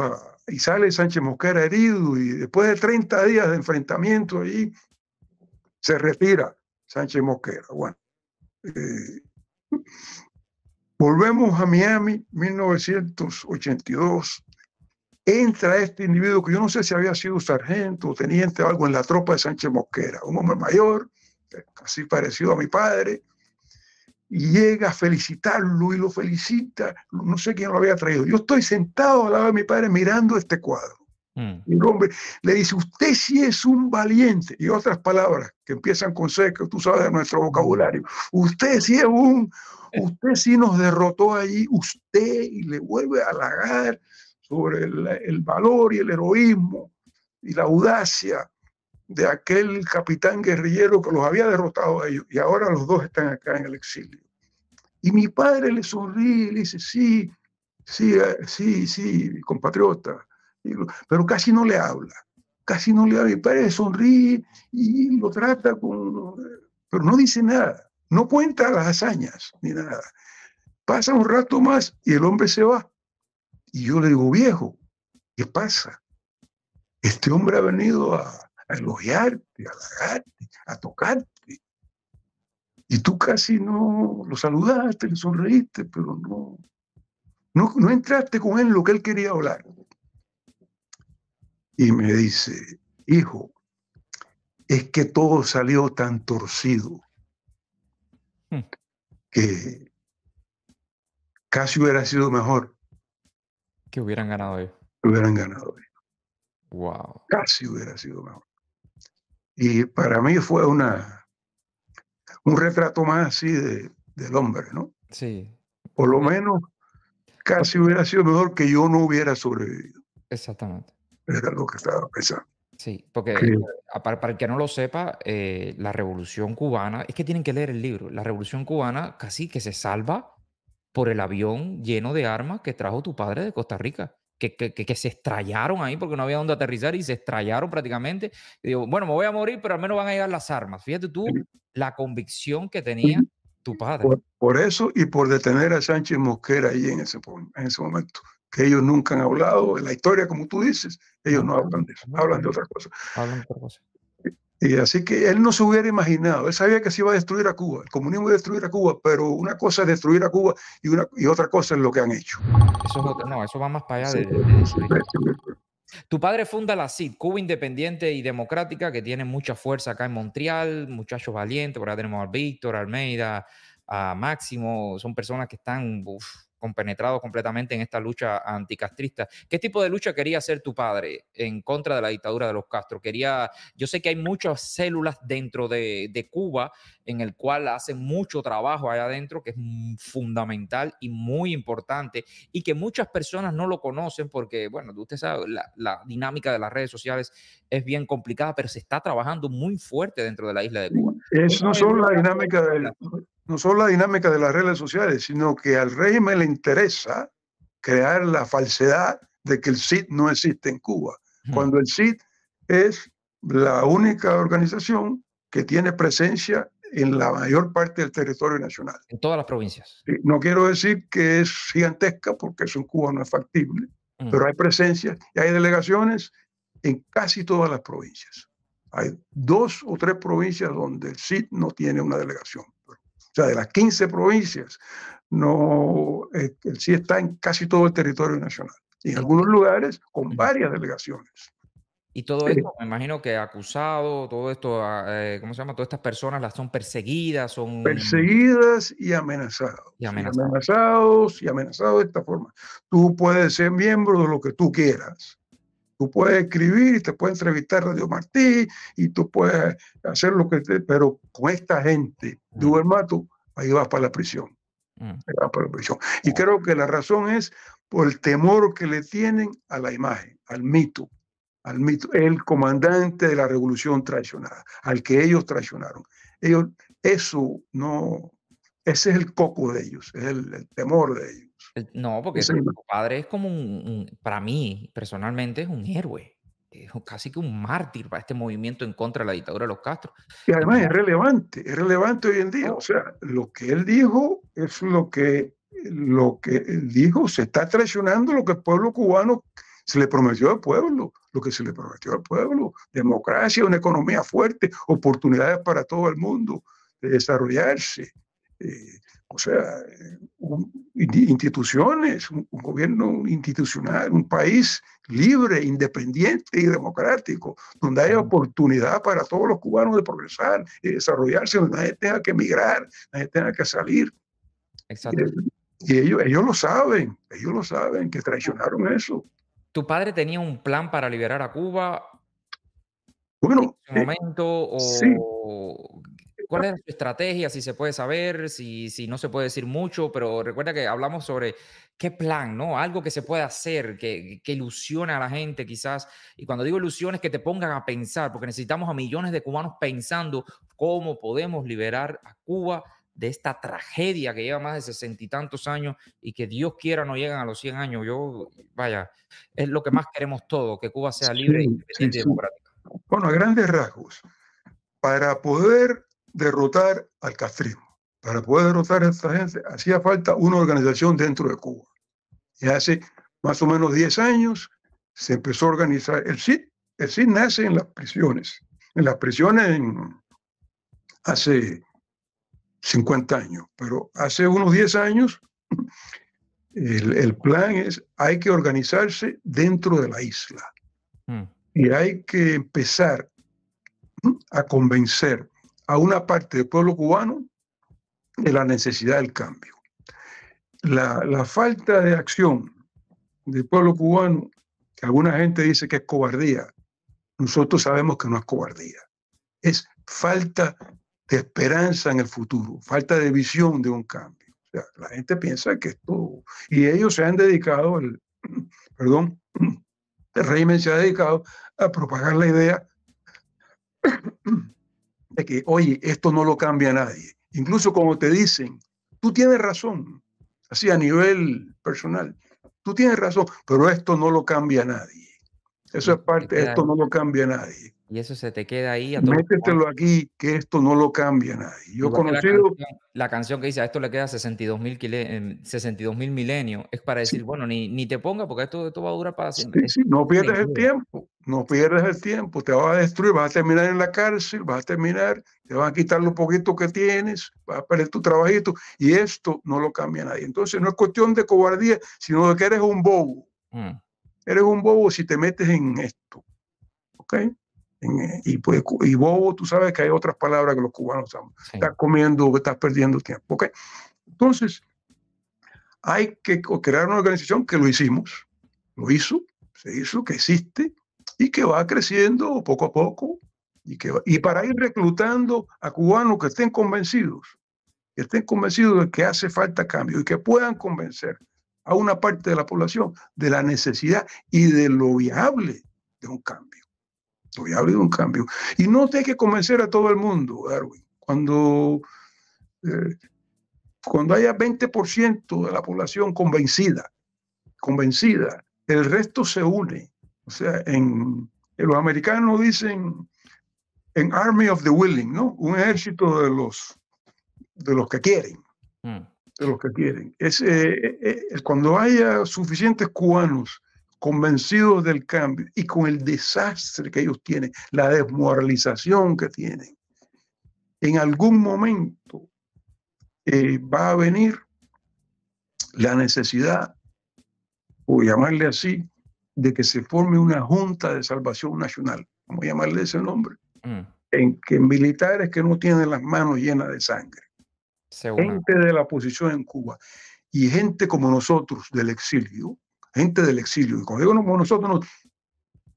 y sale Sánchez Mosquera herido y después de 30 días de enfrentamiento allí se retira Sánchez Mosquera. Bueno, Volvemos a Miami, 1982. Entra este individuo que yo no sé si había sido sargento o teniente o algo en la tropa de Sánchez Mosquera, un hombre mayor, casi parecido a mi padre, y llega a felicitarlo y lo felicita. No sé quién lo había traído. Yo estoy sentado al lado de mi padre mirando este cuadro. Y el hombre le dice, usted sí es un valiente. Y otras palabras que empiezan con C, que tú sabes de nuestro vocabulario. Usted sí nos derrotó allí, usted, y le vuelve a halagar sobre el valor y el heroísmo y la audacia de aquel capitán guerrillero que los había derrotado a ellos. Y ahora los dos están acá en el exilio. Y mi padre le sonríe y le dice, sí, compatriota. Pero casi no le habla. Mi padre le sonríe y lo trata pero no dice nada. No cuenta las hazañas ni nada. Pasa un rato más y el hombre se va. Y yo le digo, viejo, ¿qué pasa? Este hombre ha venido a elogiarte, a halagarte, a tocarte. Y tú casi no lo saludaste, le sonreíste, pero no entraste con él en lo que él quería hablar. Y me dice, hijo, es que todo salió tan torcido que casi hubiera sido mejor que hubieran ganado ellos. Wow. Casi hubiera sido mejor. Y para mí fue un retrato más así del hombre, ¿no? Sí. Por lo menos casi hubiera sido mejor que yo no hubiera sobrevivido. Exactamente. Era lo que estaba pensando. Sí, porque para el que no lo sepa, la Revolución Cubana, es que tienen que leer el libro, la Revolución Cubana casi que se salva por el avión lleno de armas que trajo tu padre de Costa Rica, que se estrellaron ahí porque no había dónde aterrizar y se estrellaron prácticamente. Y digo, bueno, me voy a morir, pero al menos van a llegar las armas. Fíjate tú la convicción que tenía tu padre. Por eso y por detener a Sánchez Mosquera ahí en ese momento, que ellos nunca han hablado, en la historia, como tú dices, ellos no hablan de eso, hablan de otra cosa. Y así que él no se hubiera imaginado, él sabía que se iba a destruir a Cuba, el comunismo iba a destruir a Cuba, pero una cosa es destruir a Cuba y otra cosa es lo que han hecho. Eso va más para allá de Tu padre funda la CID, Cuba Independiente y Democrática, que tiene mucha fuerza acá en Montreal, muchachos valientes, por acá tenemos a Víctor, Almeida, a Máximo, son personas que están compenetrados completamente en esta lucha anticastrista. ¿Qué tipo de lucha quería hacer tu padre en contra de la dictadura de los Castro? Yo sé que hay muchas células dentro de Cuba en el cual hacen mucho trabajo allá adentro, que es fundamental y muy importante, y que muchas personas no lo conocen porque, bueno, usted sabe, la dinámica de las redes sociales es bien complicada, pero se está trabajando muy fuerte dentro de la isla de Cuba. No solo la dinámica de las redes sociales, sino que al régimen le interesa crear la falsedad de que el CID no existe en Cuba, cuando el CID es la única organización que tiene presencia en la mayor parte del territorio nacional. En todas las provincias. No quiero decir que es gigantesca, porque eso en Cuba no es factible, pero hay presencia y hay delegaciones en casi todas las provincias. Hay 2 o 3 provincias donde el CID no tiene una delegación. O sea, de las 15 provincias, el CID está en casi todo el territorio nacional. Y en algunos lugares con varias delegaciones. Y todo esto, me imagino que acusado, todo esto, ¿cómo se llama? Todas estas personas las son perseguidas, perseguidas y amenazadas. Y amenazados de esta forma. Tú puedes ser miembro de lo que tú quieras. Tú puedes escribir y te puedes entrevistar Radio Martí y tú puedes hacer lo que pero con esta gente de Ubermato, ahí vas para la prisión. Y creo que la razón es por el temor que le tienen a la imagen, al mito, el comandante de la revolución traicionada, al que ellos traicionaron. Ese es el coco de ellos, es el temor de ellos. No, porque tu padre es como para mí, personalmente, es un héroe. Es casi que un mártir para este movimiento en contra de la dictadura de los Castro. Y además es relevante hoy en día. O sea, lo que él dijo es lo que él dijo, se está traicionando lo que el pueblo cubano se le prometió al pueblo, democracia, una economía fuerte, oportunidades para todo el mundo de desarrollarse, O sea, instituciones, un gobierno institucional, un país libre, independiente y democrático, donde haya oportunidad para todos los cubanos de progresar y desarrollarse, donde nadie tenga que emigrar, nadie tenga que salir. Exacto. Y ellos lo saben, que traicionaron eso. ¿Tu padre tenía un plan para liberar a Cuba Bueno, en su momento? sí, ¿O cuál era su estrategia? Si se puede saber, si no se puede decir mucho, pero recuerda que hablamos sobre qué plan, ¿no? Algo que se puede hacer, que ilusione a la gente quizás. Y cuando digo ilusiones, que te pongan a pensar, porque necesitamos a millones de cubanos pensando cómo podemos liberar a Cuba de esta tragedia que lleva más de 60 y tantos años y que Dios quiera no llegan a los 100 años. Vaya, es lo que más queremos todos, que Cuba sea libre, sí, sí, independiente y sí. democrática. Bueno, a grandes rasgos, para poder derrotar al castrismo, para poder derrotar a esta gente, hacía falta una organización dentro de Cuba. Y hace más o menos 10 años se empezó a organizar el CID. El CID nace en las prisiones. En las prisiones hace 50 años, pero hace unos 10 años el plan es, hay que organizarse dentro de la isla y hay que empezar a convencer a una parte del pueblo cubano de la necesidad del cambio. La falta de acción del pueblo cubano, que alguna gente dice que es cobardía, nosotros sabemos que no es cobardía, es falta de esperanza en el futuro, falta de visión de un cambio. O sea, la gente piensa que esto, y ellos se han dedicado, perdón, el régimen se ha dedicado a propagar la idea de que, oye, esto no lo cambia nadie. Incluso como te dicen, tú tienes razón, así a nivel personal, tú tienes razón, pero esto no lo cambia nadie. Eso es parte, esto no lo cambia nadie. Y eso se te queda ahí a todos los cubanos. Métetelo aquí, que esto no lo cambia nadie. Yo he Igual que conocido... la canción que dice, a esto le queda 62.000 milenios, es para decir, Sí, bueno, ni te ponga porque esto va a durar para siempre. sí, sí, no pierdas el tiempo, no pierdas el tiempo, te vas a destruir, vas a terminar en la cárcel, vas a terminar, te van a quitar lo poquito que tienes, vas a perder tu trabajito, y esto no lo cambia nadie. Entonces no es cuestión de cobardía, sino de que eres un bobo. Eres un bobo si te metes en esto, ¿ok? Y bobo, tú sabes que hay otras palabras que los cubanos usamos. Sí. Estás comiendo, estás perdiendo tiempo, ¿ok? Entonces, hay que crear una organización que lo hicimos, se hizo, que existe y que va creciendo poco a poco y para ir reclutando a cubanos que estén convencidos de que hace falta cambio y que puedan convencer a una parte de la población de la necesidad y de lo viable de un cambio. Lo viable de un cambio. Y no hay que convencer a todo el mundo, Darwin. Cuando haya 20% de la población convencida, el resto se une. O sea, los americanos dicen en Army of the Willing, ¿no? Un ejército de los que quieren. De los que quieren. Cuando haya suficientes cubanos convencidos del cambio y con el desastre que ellos tienen, la desmoralización que tienen, en algún momento va a venir la necesidad, o llamarle así, de que se forme una Junta de Salvación Nacional, vamos a llamarle ese nombre, en que militares que no tienen las manos llenas de sangre, gente de la oposición en Cuba y gente como nosotros del exilio, y cuando digo como nosotros,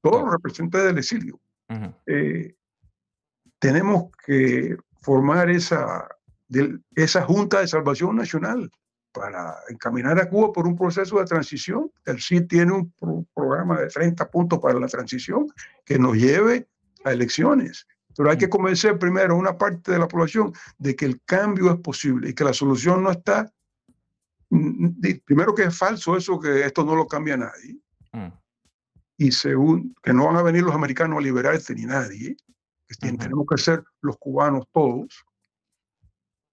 todos los representantes del exilio, tenemos que formar esa Junta de Salvación Nacional para encaminar a Cuba por un proceso de transición. El CID tiene un programa de 30 puntos para la transición que nos lleve a elecciones. Pero hay que convencer primero a una parte de la población de que el cambio es posible y que la solución no está. Primero, que es falso eso, que esto no lo cambia nadie. Y segundo, que no van a venir los americanos a liberarte ni nadie. Tenemos que ser los cubanos todos.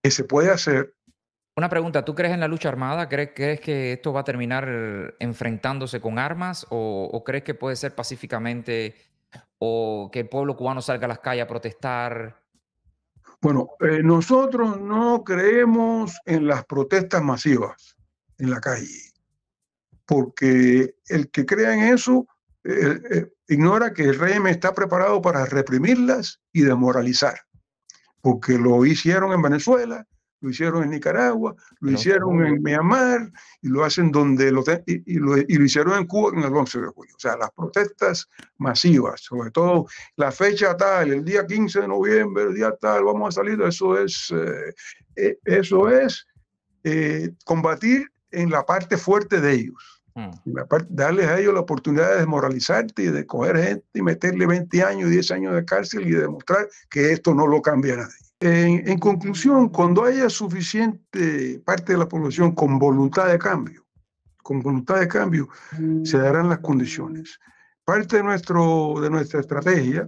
Que se puede hacer. Una pregunta, ¿tú crees en la lucha armada? ¿Crees que esto va a terminar enfrentándose con armas o crees que puede ser pacíficamente o que el pueblo cubano salga a las calles a protestar? Bueno, nosotros no creemos en las protestas masivas en la calle, porque el que crea en eso ignora que el régimen está preparado para reprimirlas y desmoralizar, porque lo hicieron en Venezuela, lo hicieron en Nicaragua, lo hicieron en Myanmar y lo hacen donde y lo hicieron en Cuba en el 11 de julio. O sea, las protestas masivas, sobre todo la fecha tal, el día 15 de noviembre, el día tal, vamos a salir, eso es combatir en la parte fuerte de ellos. Darles a ellos la oportunidad de desmoralizarte y de coger gente y meterle 20 años, 10 años de cárcel y demostrar que esto no lo cambia nadie. En conclusión, cuando haya suficiente parte de la población con voluntad de cambio, se darán las condiciones. Parte de nuestra estrategia,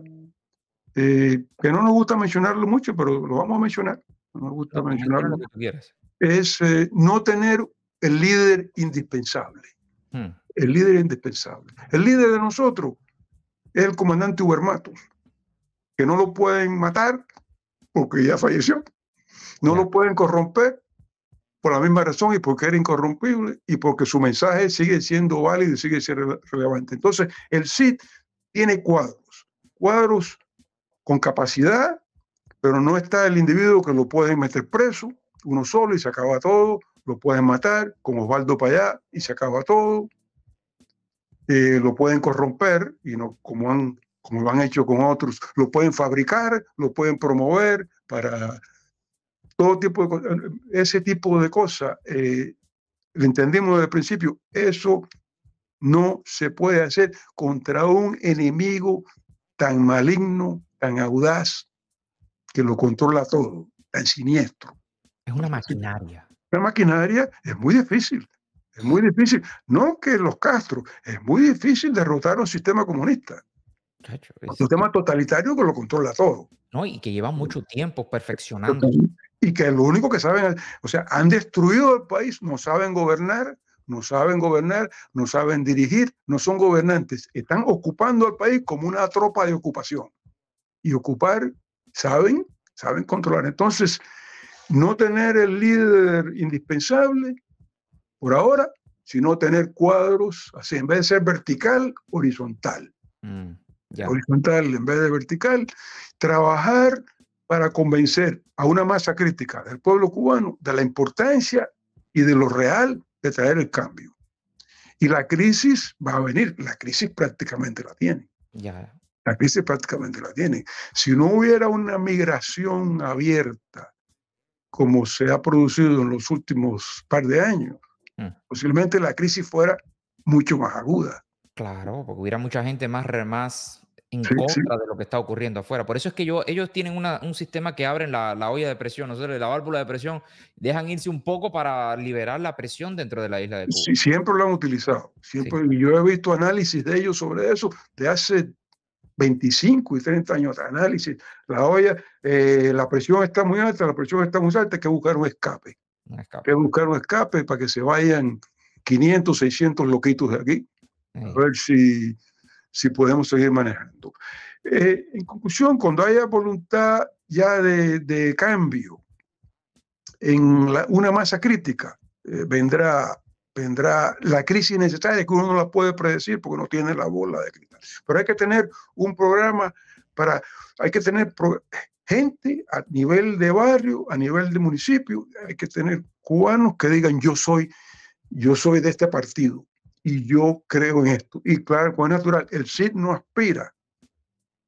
que no nos gusta mencionarlo mucho, pero lo vamos a mencionar, no nos gusta mencionarlo, lo que tú quieras, es no tener el líder indispensable. El líder indispensable. El líder de nosotros es el comandante Ubermatos, que no lo pueden matar porque ya falleció. No lo pueden corromper por la misma razón y porque era incorrompible y porque su mensaje sigue siendo válido y sigue siendo relevante. Entonces, el CID tiene cuadros con capacidad, pero no está el individuo que lo pueden meter preso, uno solo y se acaba todo, lo pueden matar, como Osvaldo Payá, y se acaba todo. Lo pueden corromper, y no como lo han hecho con otros, lo pueden fabricar, lo pueden promover para todo tipo de ese tipo de cosas. Lo entendimos desde el principio, eso no se puede hacer contra un enemigo tan maligno, tan audaz, que lo controla todo, tan siniestro. Es una maquinaria. La maquinaria es muy difícil. Es muy difícil. No que los Castro, es muy difícil derrotar un sistema comunista. Un sistema totalitario que lo controla todo. No, y que lleva mucho tiempo perfeccionando. Y que lo único que saben, o sea, han destruido el país, no saben gobernar, no saben dirigir, no son gobernantes. Están ocupando el país como una tropa de ocupación. Y ocupar, saben controlar. Entonces, no tener el líder indispensable por ahora, sino tener cuadros así, en vez de ser vertical, horizontal. Horizontal en vez de vertical, trabajar para convencer a una masa crítica del pueblo cubano de la importancia y de lo real de traer el cambio. Y la crisis va a venir, la crisis prácticamente la tiene. La crisis prácticamente la tiene. Si no hubiera una migración abierta como se ha producido en los últimos par de años, posiblemente la crisis fuera mucho más aguda. Claro, porque hubiera mucha gente más en contra de lo que está ocurriendo afuera. Por eso es que ellos tienen un sistema que abren la olla de presión, nosotros la válvula de presión, dejan irse un poco para liberar la presión dentro de la isla de Cuba. Sí, siempre lo han utilizado. Siempre, sí. Yo he visto análisis de ellos sobre eso de hace 25 y 30 años de análisis. La olla, la presión está muy alta, la presión está muy alta, hay que buscar un escape. Hay que buscar un escape para que se vayan 500, 600 loquitos de aquí. A ver si podemos seguir manejando. En conclusión, cuando haya voluntad ya de cambio en una masa crítica, vendrá la crisis necesaria, que uno no la puede predecir porque no tiene la bola de cristal. Pero hay que tener un programa hay que tener gente a nivel de barrio, a nivel de municipio, hay que tener cubanos que digan yo soy de este partido y yo creo en esto. Y claro, como es natural, el CID no aspira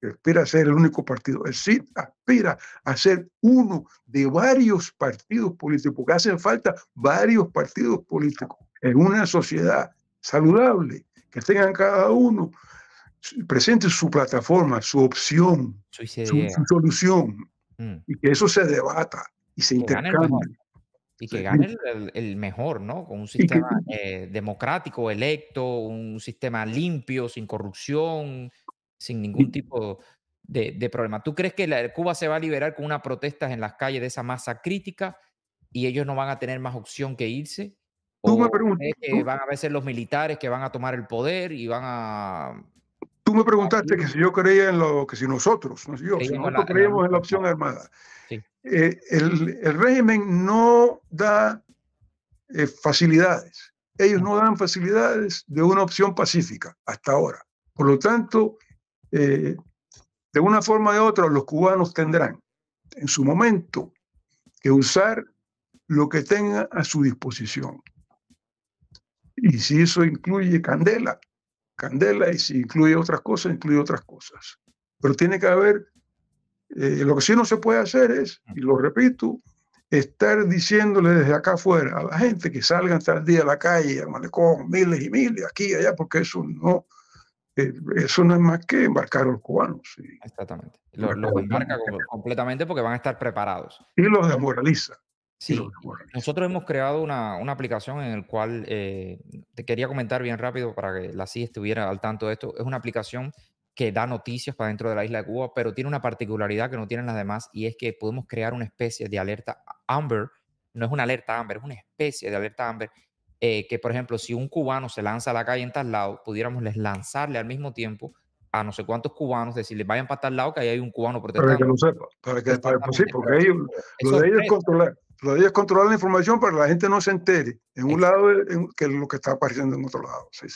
a ser el único partido. El CID aspira a ser uno de varios partidos políticos, porque hacen falta varios partidos políticos en una sociedad saludable, que tengan cada uno presente su plataforma, su opción, su solución, y que eso se debata y se intercambie. Y que gane el mejor, ¿no? Con un sistema democrático, electo, un sistema limpio, sin corrupción, sin ningún tipo de problema. ¿Tú crees que Cuba se va a liberar con unas protestas en las calles de esa masa crítica y ellos no van a tener más opción que irse? ¿O crees que van a ser los militares que van a tomar el poder y van a... Tú me preguntaste que si yo creía en si nosotros creíamos en la opción armada. Sí. el régimen no da facilidades. Ellos no dan facilidades de una opción pacífica hasta ahora. Por lo tanto, de una forma u otra, los cubanos tendrán en su momento que usar lo que tengan a su disposición. Y si eso incluye candela, y si incluye otras cosas, incluye otras cosas. Pero tiene que haber, lo que sí no se puede hacer es, y lo repito, estar diciéndole desde acá afuera a la gente que salgan tal día a la calle, al malecón, miles y miles, aquí y allá, porque eso no es más que embarcar a los cubanos. ¿Sí? Exactamente. Los embarca completamente porque van a estar preparados. Y los desmoraliza. Sí, nosotros hemos creado una aplicación en la cual te quería comentar bien rápido para que la CIA estuviera al tanto de esto. Es una aplicación que da noticias para dentro de la isla de Cuba, pero tiene una particularidad que no tienen las demás y es que podemos crear una especie de alerta Amber. No es una alerta Amber, es una especie de alerta Amber que, por ejemplo, si un cubano se lanza a la calle en tal lado, pudiéramos lanzarle al mismo tiempo a no sé cuántos cubanos, decirles vayan para tal lado que ahí hay un cubano protestando. Para que lo sepa, pues sí, porque ellos, lo de ellos es controlar. Lo de ellos es controlar la información para que la gente no se entere en un lado que es lo que está apareciendo en otro lado. Sí.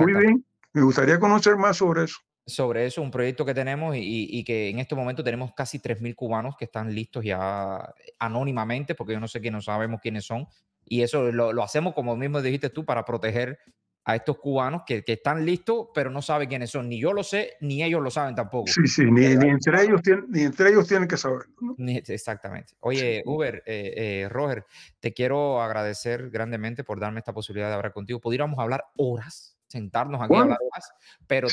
Muy bien, me gustaría conocer más sobre eso. Sobre eso, un proyecto que tenemos y que en este momento tenemos casi 3.000 cubanos que están listos ya anónimamente, porque yo no sé quiénes, no sabemos quiénes son, y eso lo hacemos, como mismo dijiste tú, para proteger a estos cubanos que están listos, pero no saben quiénes son. Ni yo lo sé, ni ellos lo saben tampoco. Sí, ni entre ellos tienen que saberlo, ¿no? Exactamente. Oye, Uber, Roger, te quiero agradecer grandemente por darme esta posibilidad de hablar contigo. Pudiéramos hablar horas, sentarnos aquí a hablar más, pero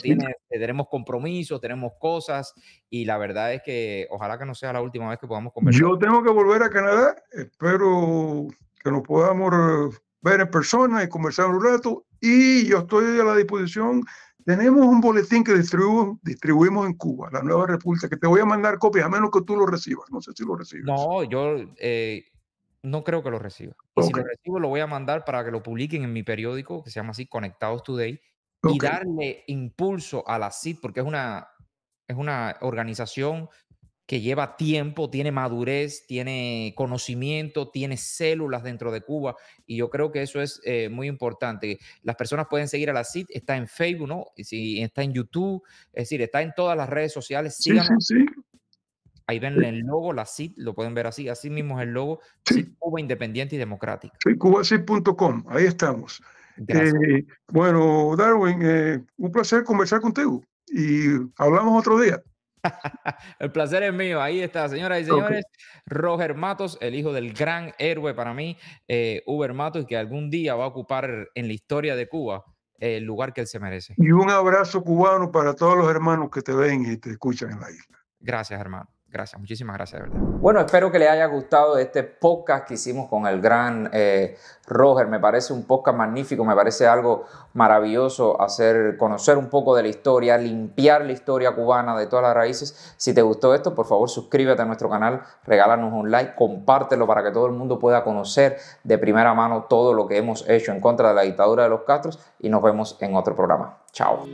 tenemos compromisos, tenemos cosas, y la verdad es que ojalá que no sea la última vez que podamos conversar. Yo tengo que volver a Canadá, espero que nos podamos ver en persona y conversar un rato, y yo estoy a la disposición. Tenemos un boletín que distribuimos en Cuba, la Nueva República, que te voy a mandar copias, a menos que tú lo recibas. No sé si lo recibes. No, yo no creo que lo reciba. Y si lo recibo, lo voy a mandar para que lo publiquen en mi periódico, que se llama así, Conectados Today, y darle impulso a la CID, porque es una organización que lleva tiempo, tiene madurez, tiene conocimiento, tiene células dentro de Cuba, y yo creo que eso es muy importante. Las personas pueden seguir a la CID, está en Facebook, ¿no? Y está en YouTube, es decir, está en todas las redes sociales. Síganos. Sí. Ahí ven el logo, la CID, lo pueden ver así mismo es el logo, CID Cuba Independiente y Democrática. Sí, cubacid.com, ahí estamos. Bueno, Darwin, un placer conversar contigo y hablamos otro día. El placer es mío. Ahí está, señoras y señores, Roger Matos, el hijo del gran héroe para mí, Uber Matos, que algún día va a ocupar en la historia de Cuba el lugar que él se merece. Y un abrazo cubano para todos los hermanos que te ven y te escuchan en la isla. Gracias, hermano. Gracias, muchísimas gracias, de verdad. Bueno, espero que les haya gustado este podcast que hicimos con el gran Roger. Me parece un podcast magnífico, me parece algo maravilloso conocer un poco de la historia, limpiar la historia cubana de todas las raíces. Si te gustó esto, por favor suscríbete a nuestro canal, regálanos un like, compártelo para que todo el mundo pueda conocer de primera mano todo lo que hemos hecho en contra de la dictadura de los Castros, y nos vemos en otro programa. Chao.